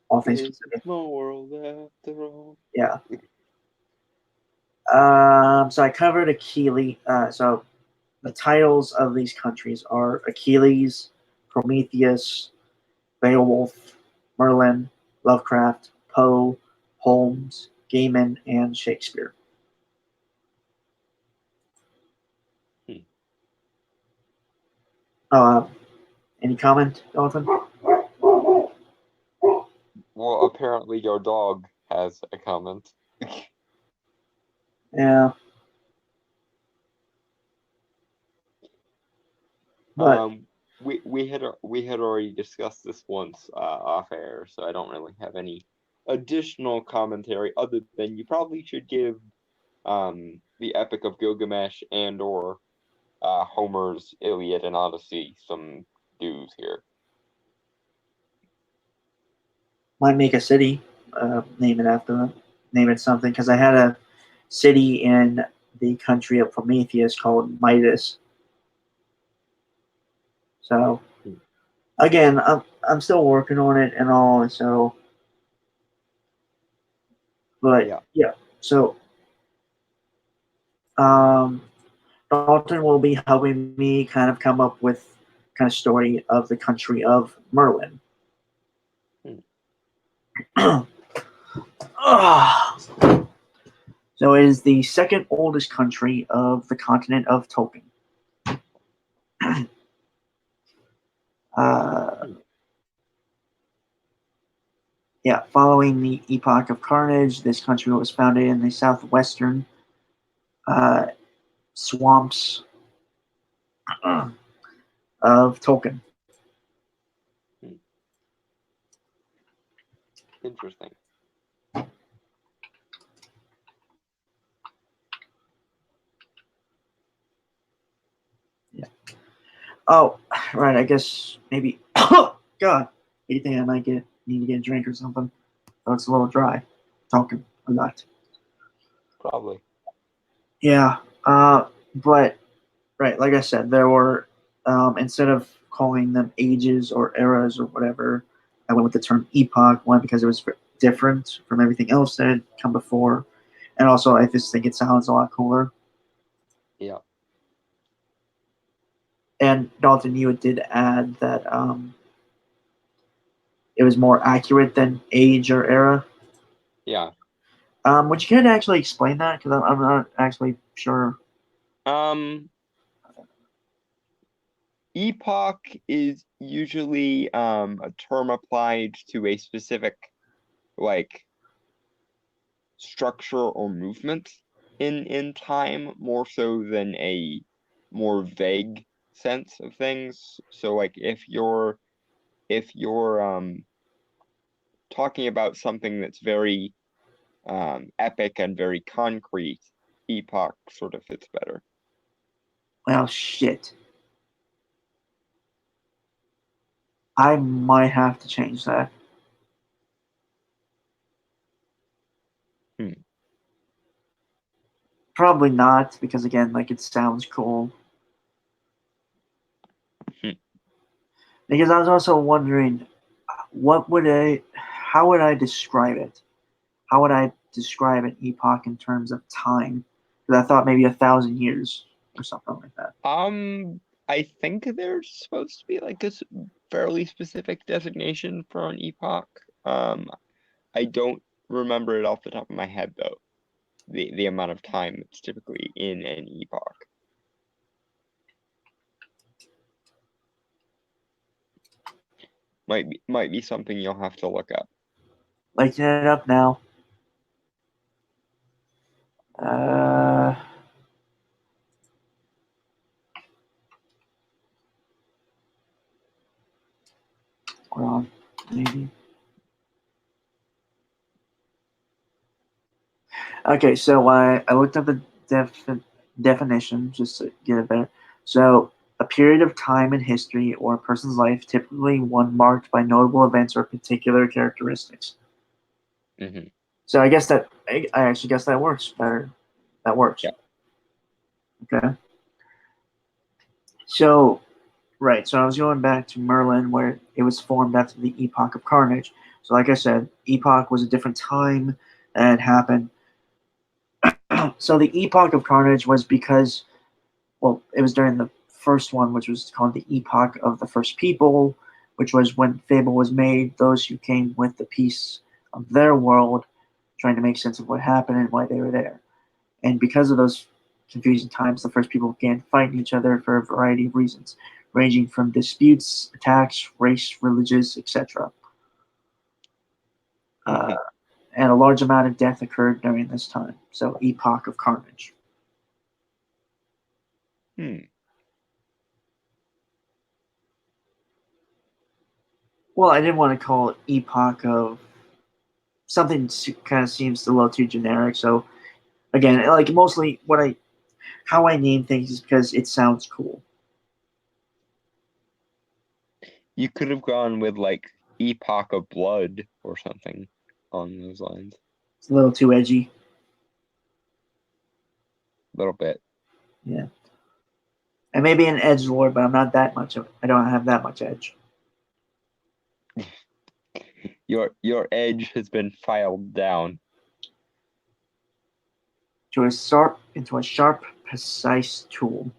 all things It's a considered. small world after all. Yeah. So I covered Achilles. So the titles of these countries are Achilles, Prometheus, Beowulf, Merlin, Lovecraft, Poe, Holmes, Gaiman, and Shakespeare. Hmm. Any comment, Dalton? Well, apparently your dog has a comment. Yeah, but We had already discussed this once off air, so I don't really have any additional commentary other than you probably should give the Epic of Gilgamesh and or Homer's Iliad and Odyssey some dues here. might make a city. Name it after them. Name it something because I had a city in the country of Prometheus called Midas. So again, I'm still working on it and all. So, but Yeah. yeah. So um, Dalton will be helping me kind of come up with kind of story of the country of Merlin. Hmm. So it is the second oldest country of the continent of Tolkien. Uh, yeah, following the Epoch of Carnage, this country was founded in the southwestern uh, swamps of Tolkien. Hmm. Interesting. Yeah. Oh, right. I guess maybe. God, you think I might need to get a drink or something? Oh, it's a little dry. Talking a lot. Probably. Yeah. But right, like I said, there were instead of calling them ages or eras or whatever, I went with the term epoch. One because it was different from everything else that had come before, and also I just think it sounds a lot cooler. Yeah. And Dalton, you did add that it was more accurate than age or era. Yeah. Would you care to actually explain that? Because I'm not actually sure. Um. epoch is usually a term applied to a specific like structure or movement in time more so than a more vague sense of things. So like if you're talking about something that's very epic and very concrete, epoch sort of fits better. Well, shit. I might have to change that. Hmm. Probably not, because again, like it sounds cool. Hmm. Because I was also wondering, how would I describe it? How would I describe an epoch in terms of time? Because I thought maybe 1,000 years or something like that. I think there's supposed to be like a fairly specific designation for an epoch. I don't remember it off the top of my head though. The amount of time that's typically in an epoch. Might be something you'll have to look up. Lighten it up now. Uh, hold on, maybe. Okay, so I looked up the definition just to get it better. So, a period of time in history or a person's life, typically one marked by notable events or particular characteristics. Hmm. So I guess that I actually guess that works better. That works. Yeah. Okay. So right. So I was going back to Merlin, where it was formed after the Epoch of Carnage. So like I said, Epoch was a different time that happened. So the Epoch of Carnage was because, well, it was during the first one, which was called the Epoch of the First People, which was when Fable was made. Those who came with the peace of their world, trying to make sense of what happened and why they were there. And because of those confusing times, the first people began fighting each other for a variety of reasons, ranging from disputes, attacks, race, religious, etc. Uh, Hmm. and a large amount of death occurred during this time. So, Epoch of Carnage. Hmm. Well, I didn't want to call it Epoch of something. Kind of seems a little too generic. So, again, like mostly how I name things is because it sounds cool. You could have gone with like Epoch of Blood or something on those lines. It's a little too edgy. A little bit. Yeah. And maybe an edge lord, but I'm not that much of. I don't have that much edge. Your edge has been filed down. Into a sharp, precise tool.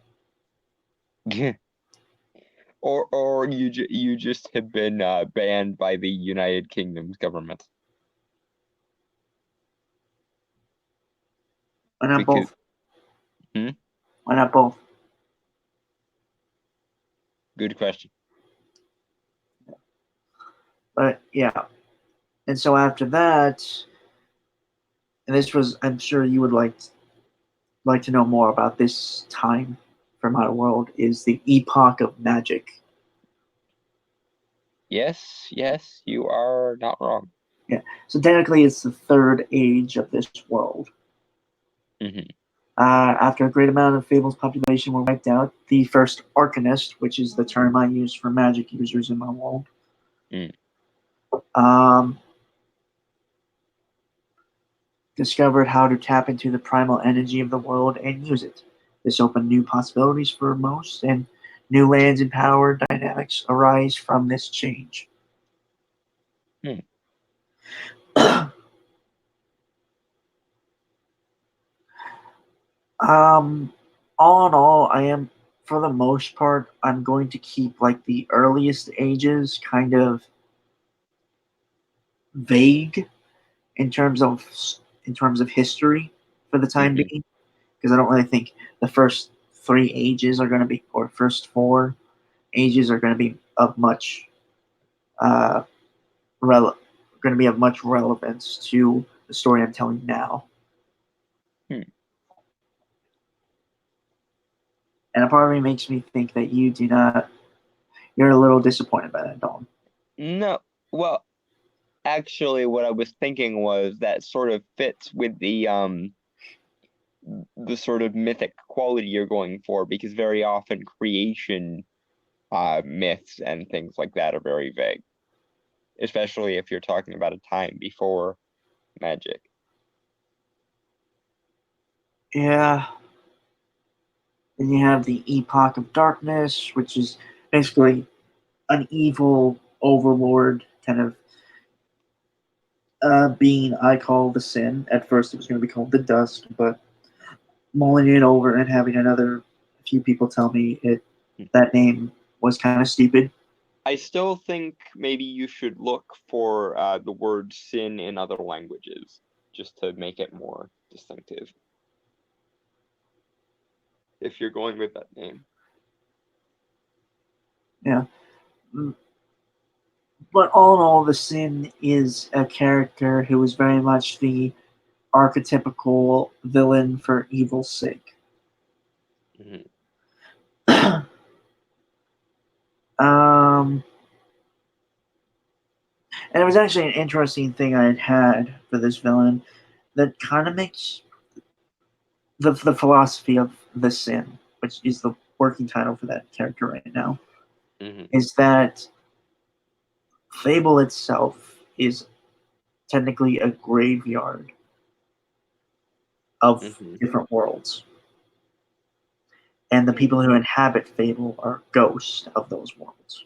Or you just have been banned by the United Kingdom's government Why not because both? hmm? Why not both? Good question. But yeah. And so after that, and this was, I'm sure you would like to know more about this time from our world, is the epoch of magic. Yes, you are not wrong. Yeah. So technically, it's the third age of this world. Hmm. After a great amount of Fable's population were wiped out, the first Arcanist, which is the term I use for magic users in my world, Mm. um, discovered how to tap into the primal energy of the world and use it. This opened new possibilities for most, and new lands and power dynamics arise from this change. Hmm. um, all in all, I am, for the most part, I'm going to keep like the earliest ages kind of vague in terms of history for the time Hmm. being, because I don't really think the first three ages are going to be, or first four, ages are going to be of much uh, rele- going to be of much relevance to the story I'm telling now. Hmm. And a part of me makes me think that you do not. You're a little disappointed by that, Dalton. No, well, actually, what I was thinking was that sort of fits with the sort of mythic quality you're going for, because very often creation myths and things like that are very vague, especially if you're talking about a time before magic. Yeah. Then you have the Epoch of Darkness, which is basically an evil overlord kind of being I call the Sin. At first, it was going to be called the Dusk, but mulling it over and having another few people tell me that name was kind of stupid. I still think maybe you should look for the word sin in other languages, just to make it more distinctive, if you're going with that name. Yeah. Mm, but all in all, the Sin is a character who is very much the archetypical villain for evil's sake. Hmm. um, and it was actually an interesting thing I had for this villain that kind of makes the philosophy of the Sin, which is the working title for that character right now, Hmm. is that Fable itself is technically a graveyard of Hmm. different worlds. And the Hmm. people who inhabit Fable are ghosts of those worlds.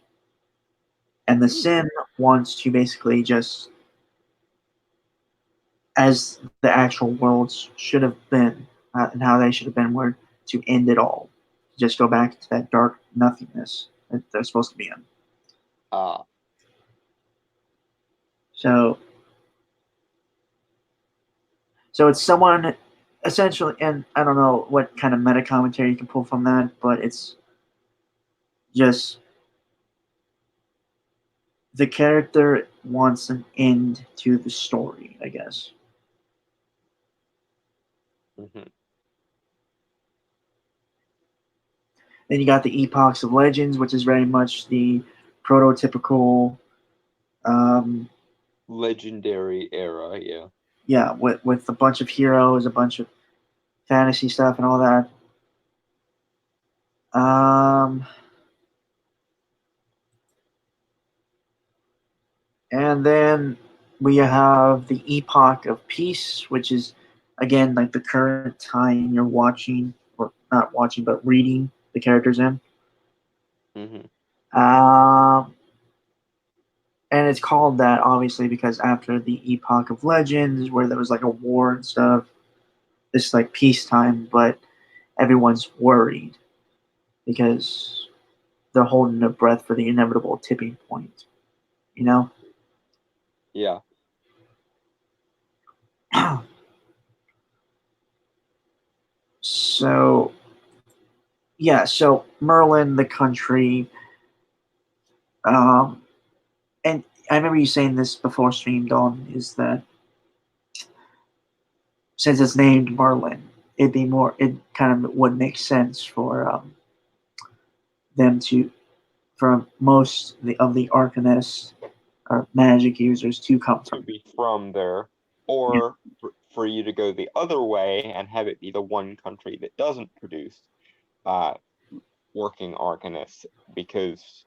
And the Hmm. Sin wants to basically just, as the actual worlds should have been, and how they should have been, were to end it all. Just go back to that dark nothingness that they're supposed to be in. Ah, So, so it's someone essentially, and I don't know what kind of meta commentary you can pull from that, but it's just the character wants an end to the story, I guess. hmm. Then you got the Epochs of Legends, which is very much the prototypical, um, Legendary era, yeah. yeah, with a bunch of heroes, a bunch of fantasy stuff, and all that. Um, and then we have the Epoch of Peace, which is again like the current time you're watching, or not watching, but reading the characters in. Hmm. Um, and it's called that obviously because after the Epoch of Legends, where there was like a war and stuff, this is like peacetime, but everyone's worried because they're holding their breath for the inevitable tipping point. You know. Yeah. So yeah, so Merlin, the country, um, and I remember you saying this before stream, Dawn, is that since it's named Merlin, it'd be more. It kind of would make sense for them to, for most of the Arcanists or magic users to come To from. be from there, Yeah. or for you to go the other way and have it be the one country that doesn't produce uh, working arcanists, because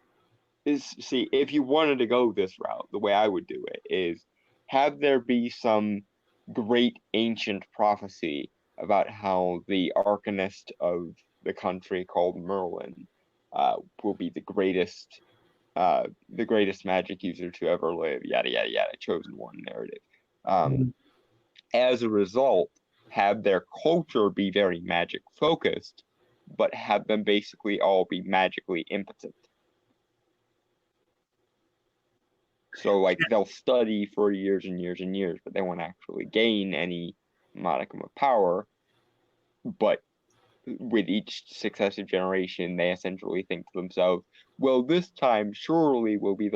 see, if you wanted to go this route, the way I would do it is have there be some great ancient prophecy about how the arcanist of the country called Merlin will be the greatest magic user to ever live, yada yada yada, chosen one narrative. Um, Mhm. as a result, have their culture be very magic focused, but have them basically all be magically impotent. So like they'll study for years and years and years, but they won't actually gain any modicum of power. But with each successive generation, they essentially think to themselves, well, this time surely will be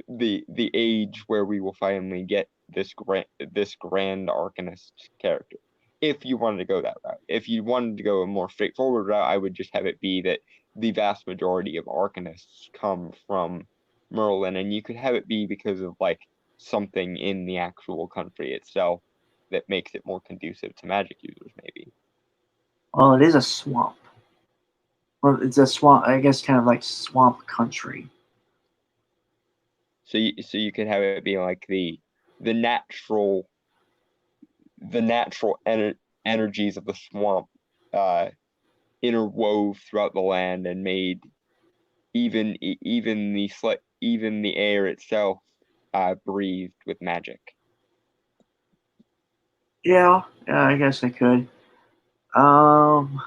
the age where we will finally get this grand Arcanist character. If you wanted to go that route. If you wanted to go a more straightforward route, I would just have it be that the vast majority of Arcanists come from Merlin, and you could have it be because of like something in the actual country itself that makes it more conducive to magic users, maybe. Well, it is a swamp. Well, it's a swamp. I guess kind of like swamp country. So you could have it be like the natural the natural energies of the swamp uh interwove throughout the land and made even the air itself breathed with magic, Yeah, yeah, I guess I could. Um,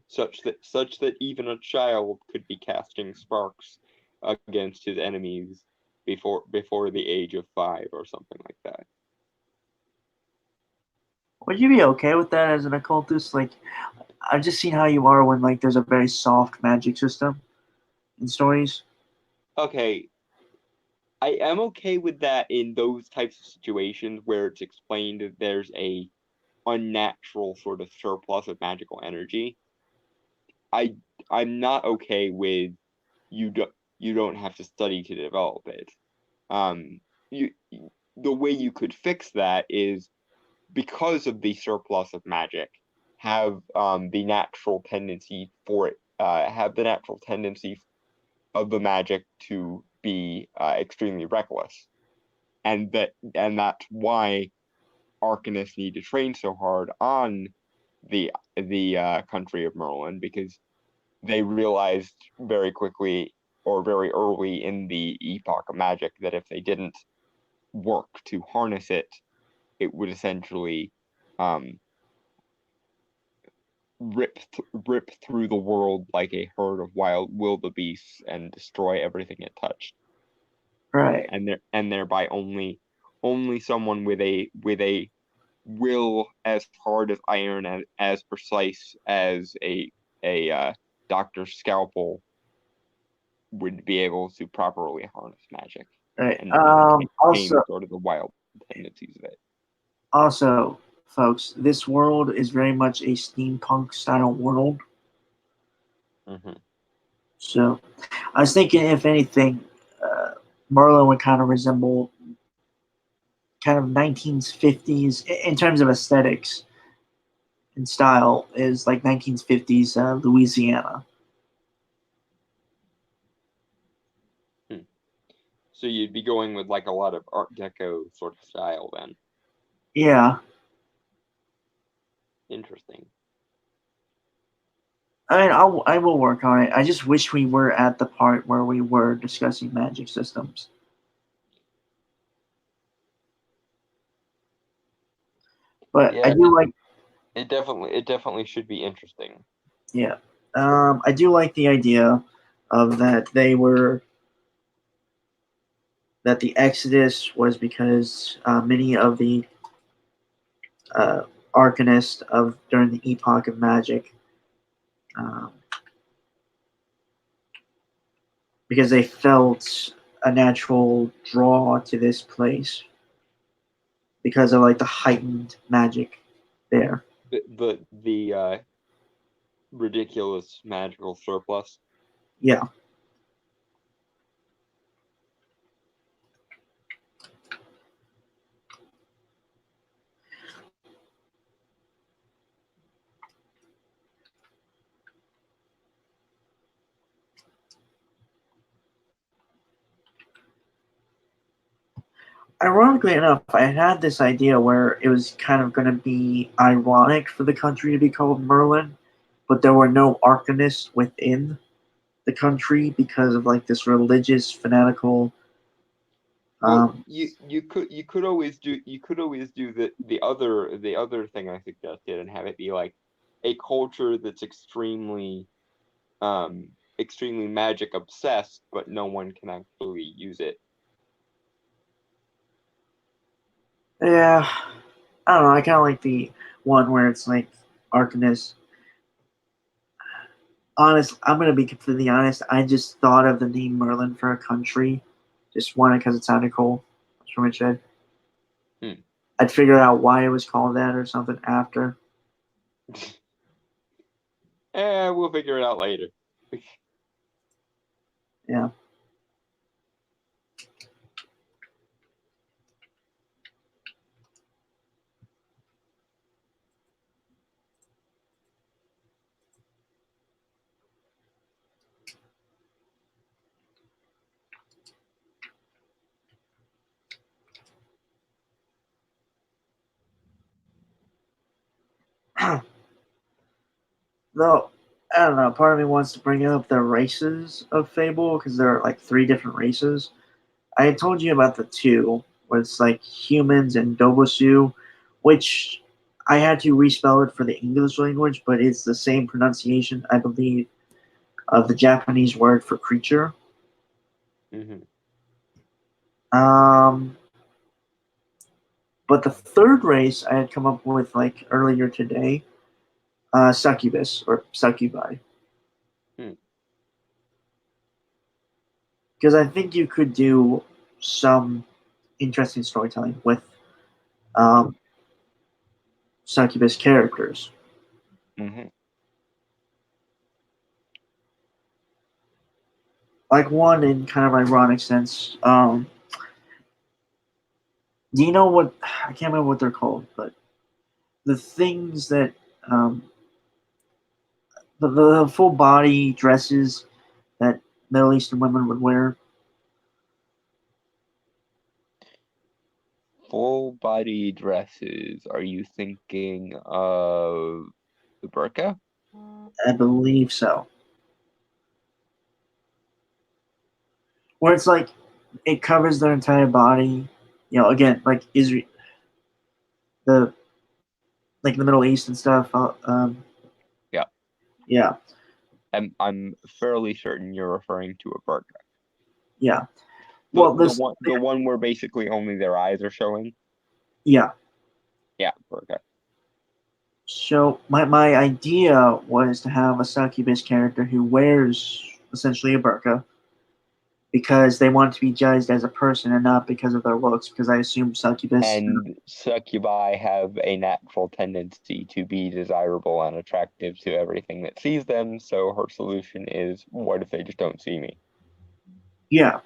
such that even a child could be casting sparks against his enemies before the age of 5 or something like that. would you be okay with that as an occultist? Like, I've just seen how you are when like there's a very soft magic system in stories. Okay, I am okay with that in those types of situations where it's explained that there's a unnatural sort of surplus of magical energy. I I'm not okay with you don't have to study to develop it. You the way you could fix that is because of the surplus of magic, have the natural tendency for it, have the natural tendency of the magic to be extremely reckless, and that's why Arcanists need to train so hard on the country of Merlin, because they realized very quickly or very early in the epoch of magic that if they didn't work to harness it, it would essentially um, rip through the world like a herd of wild wildebeests and destroy everything it touched, Right. and thereby only someone with a will as hard as iron, as precise as a doctor's scalpel would be able to properly harness magic Right. and Also, tame sort of the wild tendencies of it. also, folks, this world is very much a steampunk style world. Hmm. So, I was thinking, if anything, uh, Merlin would kind of resemble kind of 1950s in terms of aesthetics and style is like 1950s Louisiana. Hmm. So you'd be going with like a lot of Art Deco sort of style then. Yeah, Interesting. I mean, I will work on it. I just wish we were at the part where we were discussing magic systems. But I Yeah, do like, it definitely should be interesting. yeah, I do like the idea of that the Exodus was because many of the uh, arcanists of during the epoch of magic, um, because they felt a natural draw to this place because of like the heightened magic there. The ridiculous magical surplus. Yeah, ironically enough, I had this idea where it was kind of going to be ironic for the country to be called Merlin, but there were no arcanists within the country because of like this religious fanatical. Well, Um, you could always do the other thing I suggested and have it be like a culture that's extremely magic obsessed, but no one can actually use it. yeah, I don't know. I kind of like the one where it's like Arcanist. Honest, I'm gonna be completely honest. I just thought of the name Merlin for a country, just wanted because it sounded cool. That's pretty much it. Hmm. I'd figure out why it was called that or something after. We'll figure it out later. Yeah. Though I don't know, part of me wants to bring up the races of Fable because there are like three different races. I had told you about the two, where it's like humans and Dobosu, which I had to respell it for the English language, but it's the same pronunciation, I believe, of the Japanese word for creature. Hmm. Um, but the third race I had come up with like earlier today, succubus or succubi, Hmm. because I think you could do some interesting storytelling with um, succubus characters. Hmm. Like one in kind of ironic sense. Do you know what? I can't remember what they're called, but the things that um, the full body dresses that Middle Eastern women would wear. Full body dresses. Are you thinking of the burqa? I believe so. Where it's like it covers their entire body. You know, again, like Israel, the like the Middle East and stuff. Yeah. Yeah, I'm fairly certain you're referring to a burqa. yeah. The Well, the this, one the one where basically only their eyes are showing. yeah. Yeah, burqa. So my idea was to have a succubus character who wears essentially a burqa because they want to be judged as a person and not because of their looks. Because I assume succubus. And succubi have a natural tendency to be desirable and attractive to everything that sees them, so her solution is, what if they just don't see me? Yeah,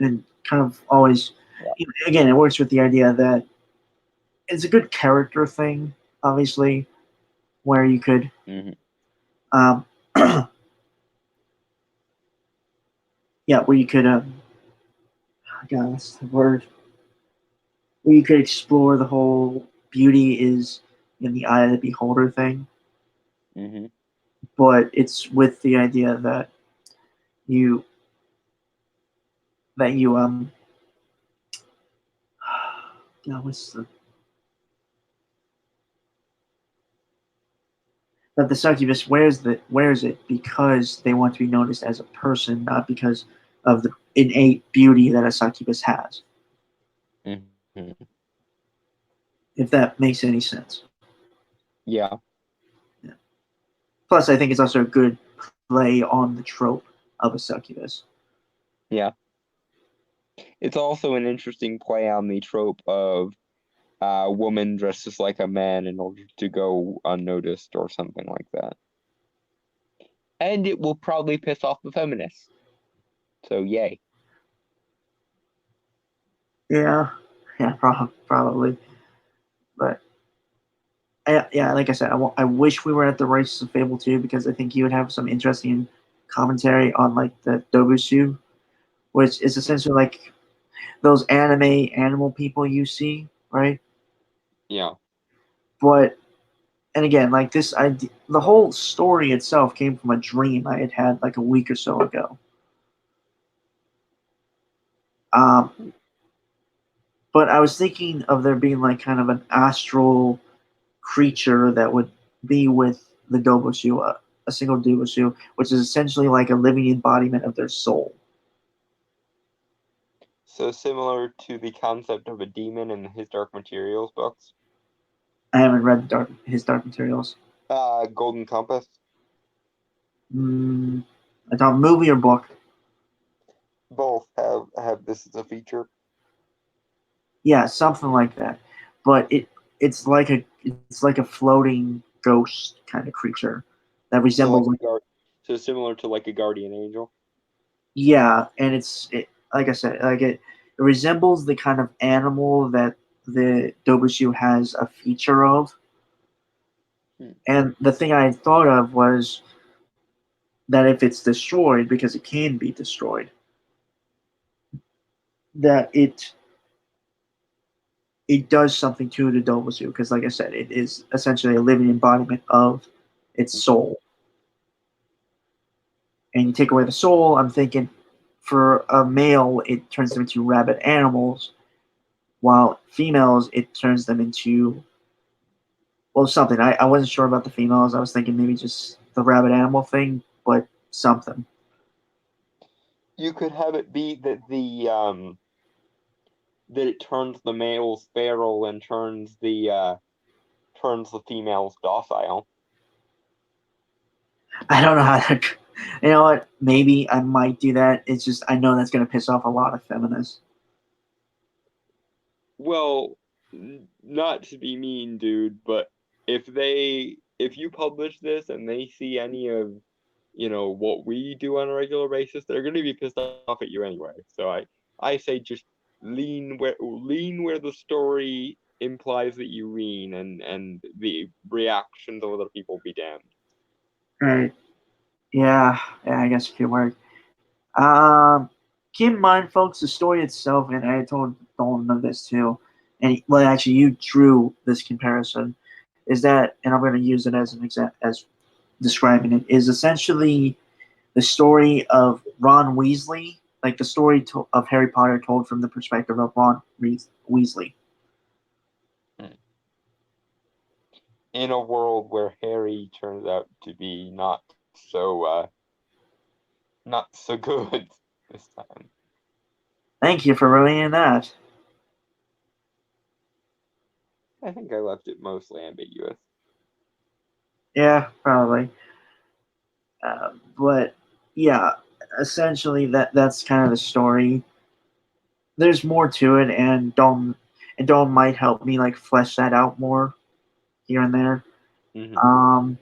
and kind of always. Yeah. Again, it works with the idea that it's a good character thing, obviously, where you could, Hmm. um, yeah, where you could, God, what's the word? Where you could explore the whole beauty is in the eye of the beholder thing, Hmm. but it's with the idea that you you God, what's the that the succubus wears it because they want to be noticed as a person, not because of the innate beauty that a succubus has. Hmm. If that makes any sense. Yeah, Yeah. Plus, I think it's also a good play on the trope of a succubus. yeah. It's also an interesting play on the trope of a woman dresses like a man in order to go unnoticed or something like that. And it will probably piss off the feminists. So yay. Yeah, yeah, probably. But yeah, like I said, I wish we were at the Races of Fable 2 because I think you would have some interesting commentary on like the Dobusu, which is essentially like those anime animal people you see, right? Yeah. But and again, like this idea, the whole story itself came from a dream I had had like a week or so ago. Um, but I was thinking of there being like kind of an astral creature that would be with the Doboshu, a single Doboshu, which is essentially like a living embodiment of their soul. So similar to the concept of a demon in his Dark Materials books. I haven't read his Dark Materials. Golden Compass. Mm, I thought movie or book. Both have this as a feature. Yeah, something like that. But it's like a floating ghost kind of creature that So like resembles like, so similar to like a guardian angel. yeah, and like I said, it resembles the kind of animal that the Dobushu has a feature of. Hmm. And the thing I thought of was that if it's destroyed, because it can be destroyed, that it does something to the Dobushu, because like I said, it is essentially a living embodiment of its Mhm. soul. And you take away the soul, I'm thinking for a male, it turns them into rabid animals, while females, it turns them into, well, something. I wasn't sure about the females. I was thinking maybe just the rabid animal thing, but something. You could have it be that that it turns the males feral and turns the females docile. I don't know how to. You know what? Maybe I might do that. It's just I know that's going to piss off a lot of feminists. Well, not to be mean, dude, but if you publish this and they see any of what we do on a regular basis, they're going to be pissed off at you anyway. So I say just lean where the story implies that you lean, and the reactions of other people be damned. Right. Yeah. Yeah. I guess it could work. Um, keep in mind, folks, the story itself, and I told Dolan this too, and well, actually, you drew this comparison, is that, and I'm going to use it as an example, as describing it, is essentially the story of Ron Weasley, like the story of Harry Potter told from the perspective of Ron Weasley. In a world where Harry turns out to be not so good this time. Thank you for relaying that. I think I left it mostly ambiguous. Yeah, probably. But yeah, essentially that's kind of the story. There's more to it, and Dom might help me like flesh that out more here and there. Mm-hmm.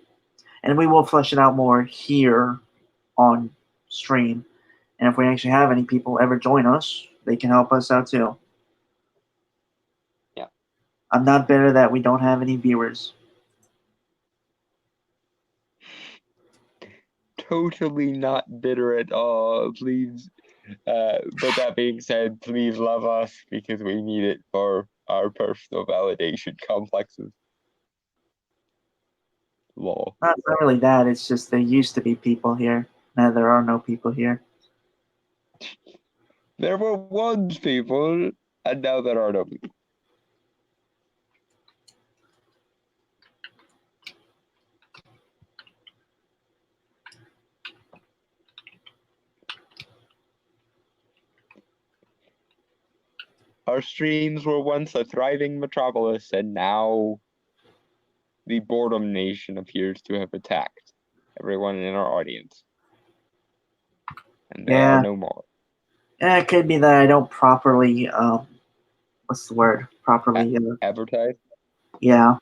And we will flesh it out more here on stream. And if we actually have any people ever join us, they can help us out too. Yeah. I'm not bitter that we don't have any viewers. Totally not bitter at all. Please, but that being said, please love us because we need it for our personal validation complexes. Lol. Not really that. It's just there used to be people here. Now there are no people here. There were once people, and now there are no people. Our streams were once a thriving metropolis, and now the boredom nation appears to have attacked everyone in our audience, and they are Yeah. no more. Yeah, it could be that I don't properly what's the word? Properly Advertise? yeah.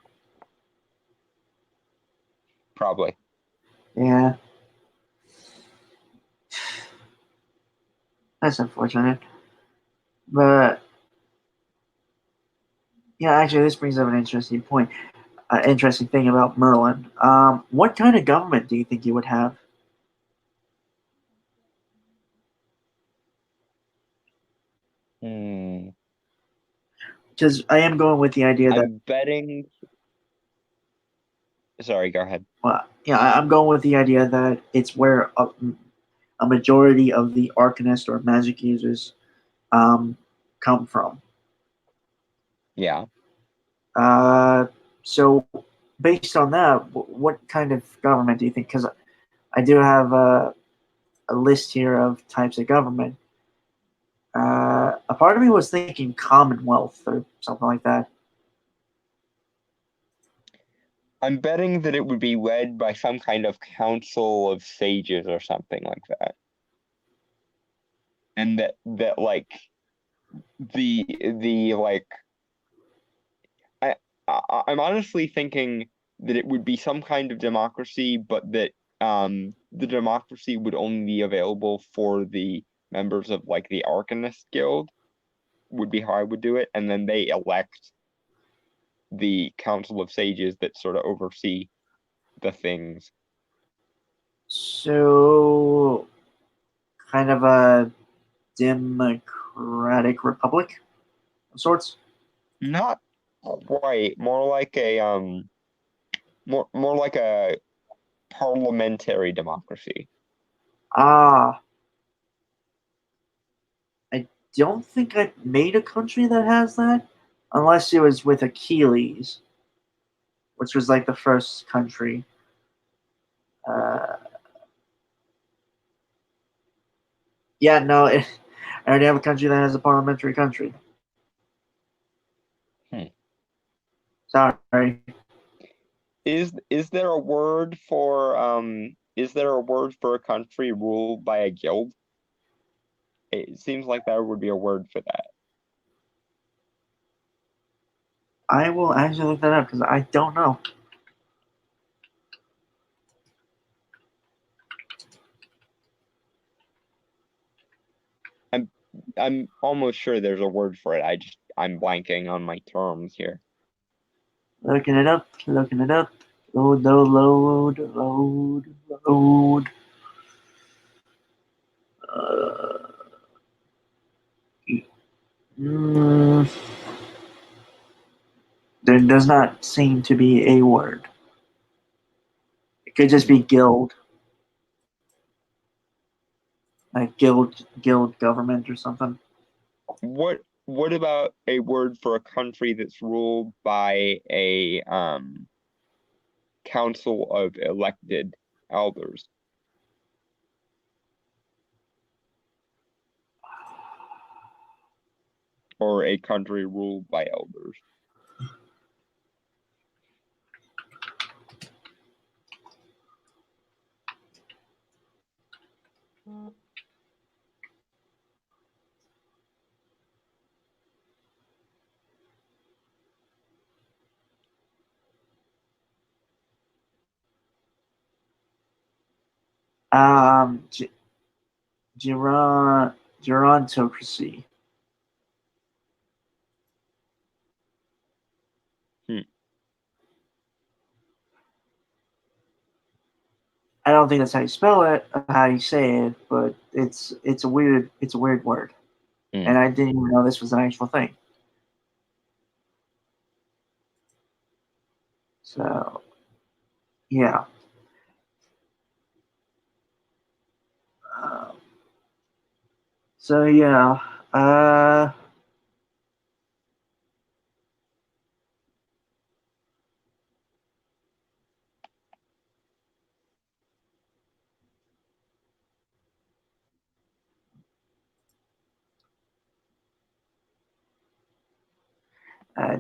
Probably. Yeah. That's unfortunate. But yeah, actually this brings up an interesting point. Interesting thing about Merlin. What kind of government do you think you would have? Hmm. Because I am going with the idea that, I'm betting. Sorry, go ahead. well, yeah, I'm going with the idea that it's where a majority of the Arcanist or magic users um, come from. Yeah. So based on that, what kind of government do you think? Because I do have a list here of types of government. A part of me was thinking Commonwealth or something like that. I'm betting that it would be led by some kind of council of sages or something like that. And that like the like I, I'm honestly thinking that it would be some kind of democracy, but that the democracy would only be available for the members of like the Arcanist Guild would be how I would do it, and then they elect the Council of Sages that sort of oversee the things. So, kind of a democratic republic of sorts. Not quite, more like a parliamentary democracy. Ah, I don't think I made a country that has that, unless it was with Achilles, which was like the first country. Uh, yeah, no, I already have a country that has a parliamentary country. Hmm. Sorry. Is there a word for a country ruled by a guild? It seems like there would be a word for that. I will actually look that up because I don't know. I'm almost sure there's a word for it. I'm blanking on my terms here. Looking it up, looking it up. Load, load, load, load, load. Uh, mm, there does not seem to be a word. It could just Hmm. be guild, like guild government or something. What about a word for a country that's ruled by a council of elected elders, or a country ruled by elders? Um, gerontocracy. Hmm. I don't think that's how you spell it, or how you say it, but it's a weird word, Hmm. and I didn't even know this was an actual thing. So yeah. Um, so yeah. Uh,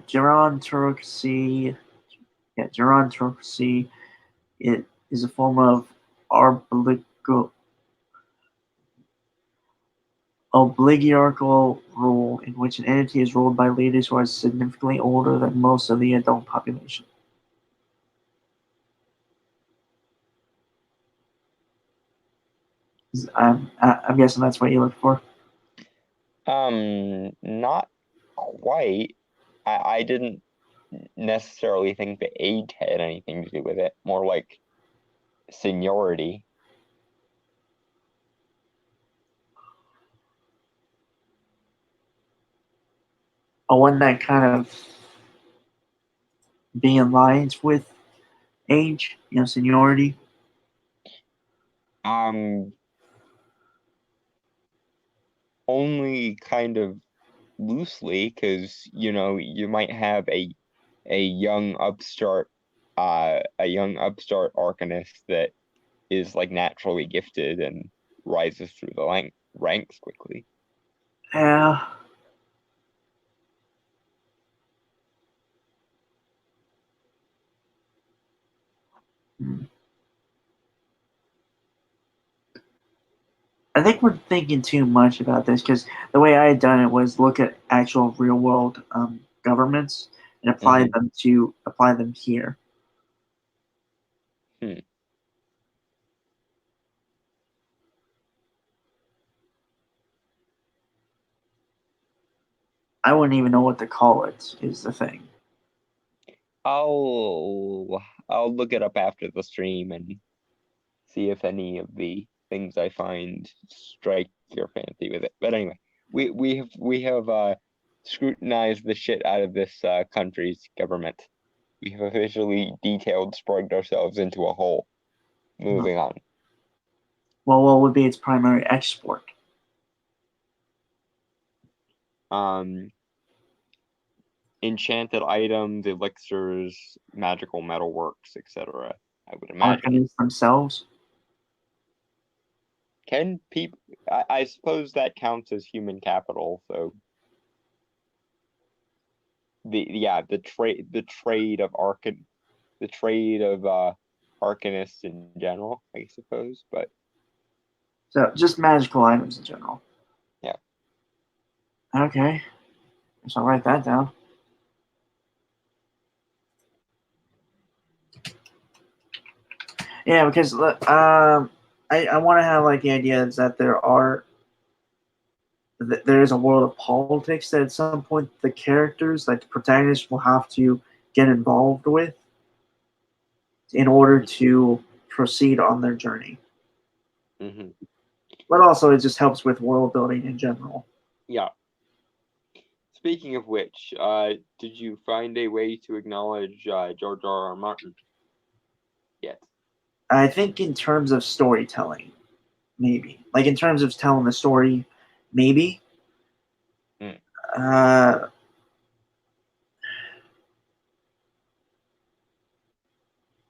gerontocracy. Yeah, gerontocracy. It is a form of oligarchical rule in which an entity is ruled by leaders who are significantly older than most of the adult population. I'm guessing that's what you look for. Not quite. I didn't necessarily think the age had anything to do with it. More like seniority. Or one that kind of be in lines with age, seniority. Um, Only kind of loosely, because you might have a young upstart arcanist that is like naturally gifted and rises through the ranks quickly. Yeah. Hmm. I think we're thinking too much about this because the way I had done it was look at actual real world governments and Mm-hmm. apply them here. Hmm. I wouldn't even know what to call it. Is the thing. I'll look it up after the stream and see if any of the things I find strike your fancy with it. But anyway, we have scrutinized the shit out of this country's government. We have officially detailed sprugged ourselves into a hole. Moving on. Well, what would be its primary export? Um, enchanted items, elixirs, magical metalworks, etc. I would imagine. Arcanists themselves? Can people? I suppose that counts as human capital. So the trade of arcanists in general, I suppose. But So just magical items in general. yeah. Okay, so I'll write that down. Yeah, because I want to have like the idea is that there is a world of politics that at some point the characters, like the protagonists, will have to get involved with in order to proceed on their journey. Mm-hmm. But also, it just helps with world building in general. Yeah. Speaking of which, did you find a way to acknowledge George R. R. Martin yet? I think in terms of storytelling, maybe like in terms of telling the story, maybe. Mm. Uh,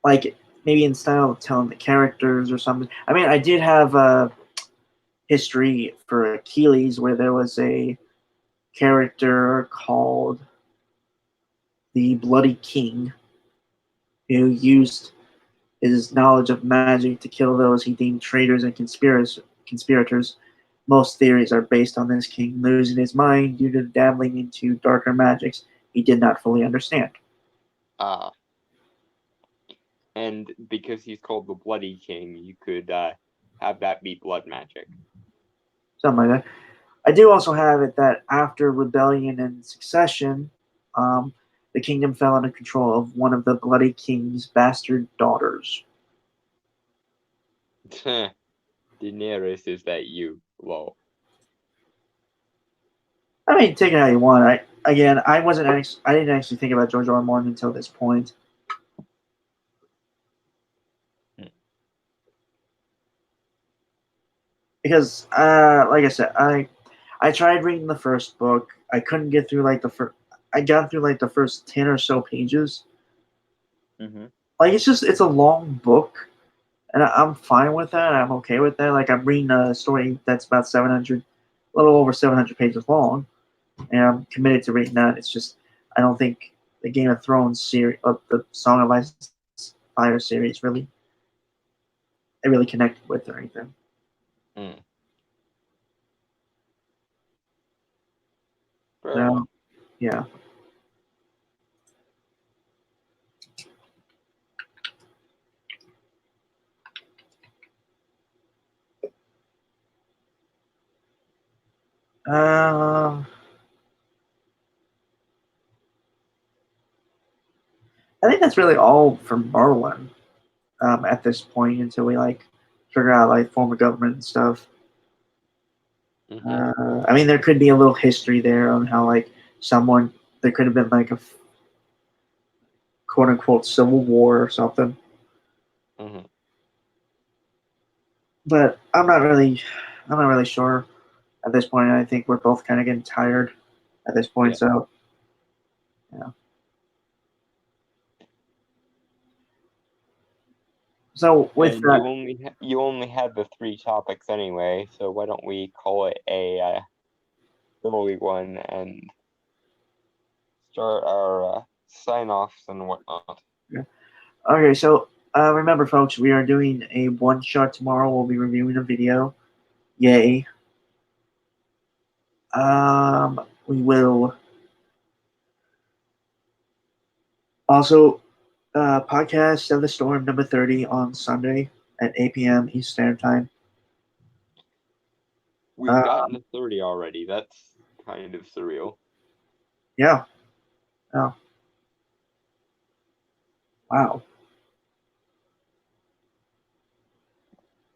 like maybe in style of telling the characters or something. I mean, I did have a history for Achilles where there was a character called the Bloody King who used his knowledge of magic to kill those he deemed traitors and conspirators. Most theories are based on this king losing his mind due to dabbling into darker magics he did not fully understand. Uh, and because he's called the Bloody King, you could have that be blood magic. Something like that. I do also have it that after rebellion and succession, the kingdom fell under control of one of the Bloody King's bastard daughters. Daenerys, is that you? Lol. I mean, take it how you want. I didn't actually think about George R. R. Martin until this point Hmm. because, like I said, I tried reading the first book. I couldn't get through like the first. I got through like the first 10 or so pages. Mm-hmm. Like it's a long book, and I'm fine with that. I'm okay with that. Like I'm reading a story that's about 700, a little over 700 pages long, and I'm committed to reading that. It's just I don't think the Game of Thrones series, the Song of Ice and Fire series, really, I really connected with or anything. Mm. Fair enough. So yeah. Uh, I think that's really all for Merlin at this point until we like figure out like form of government and stuff. Mm-hmm. I mean, there could be a little history there on how like someone there could have been like a quote unquote civil war or something, Mm-hmm. but I'm not really sure at this point. I think we're both kind of getting tired at this point, Yeah. so yeah. So with And that, you only had the three topics anyway, so why don't we call it a early one and start our sign offs and whatnot. yeah. Okay, so Remember, folks, we are doing a one shot tomorrow. We'll be reviewing a video. Yay. We will also podcast of the storm number 30 on Sunday at 8 p.m. Eastern time. We've gotten to 30 already. That's kind of surreal. Yeah. Oh. Wow.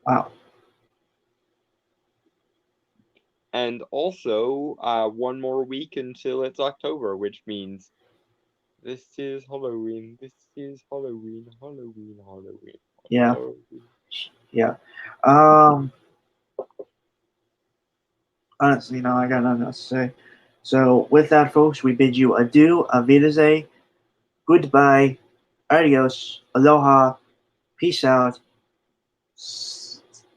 Wow. And also, one more week until it's October, which means this is Halloween. This is Halloween. Halloween. Halloween. Yeah. Halloween. Yeah. Honestly, no, I got nothing else to say. So, with that, folks, we bid you adieu, avideze, goodbye, adios, aloha, peace out.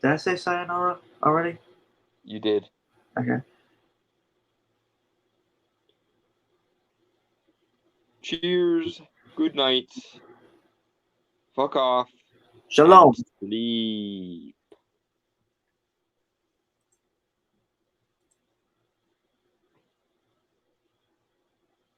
Did I say sayonara already? You did. Okay. Cheers. Good night. Fuck off. Shalom. And sleep.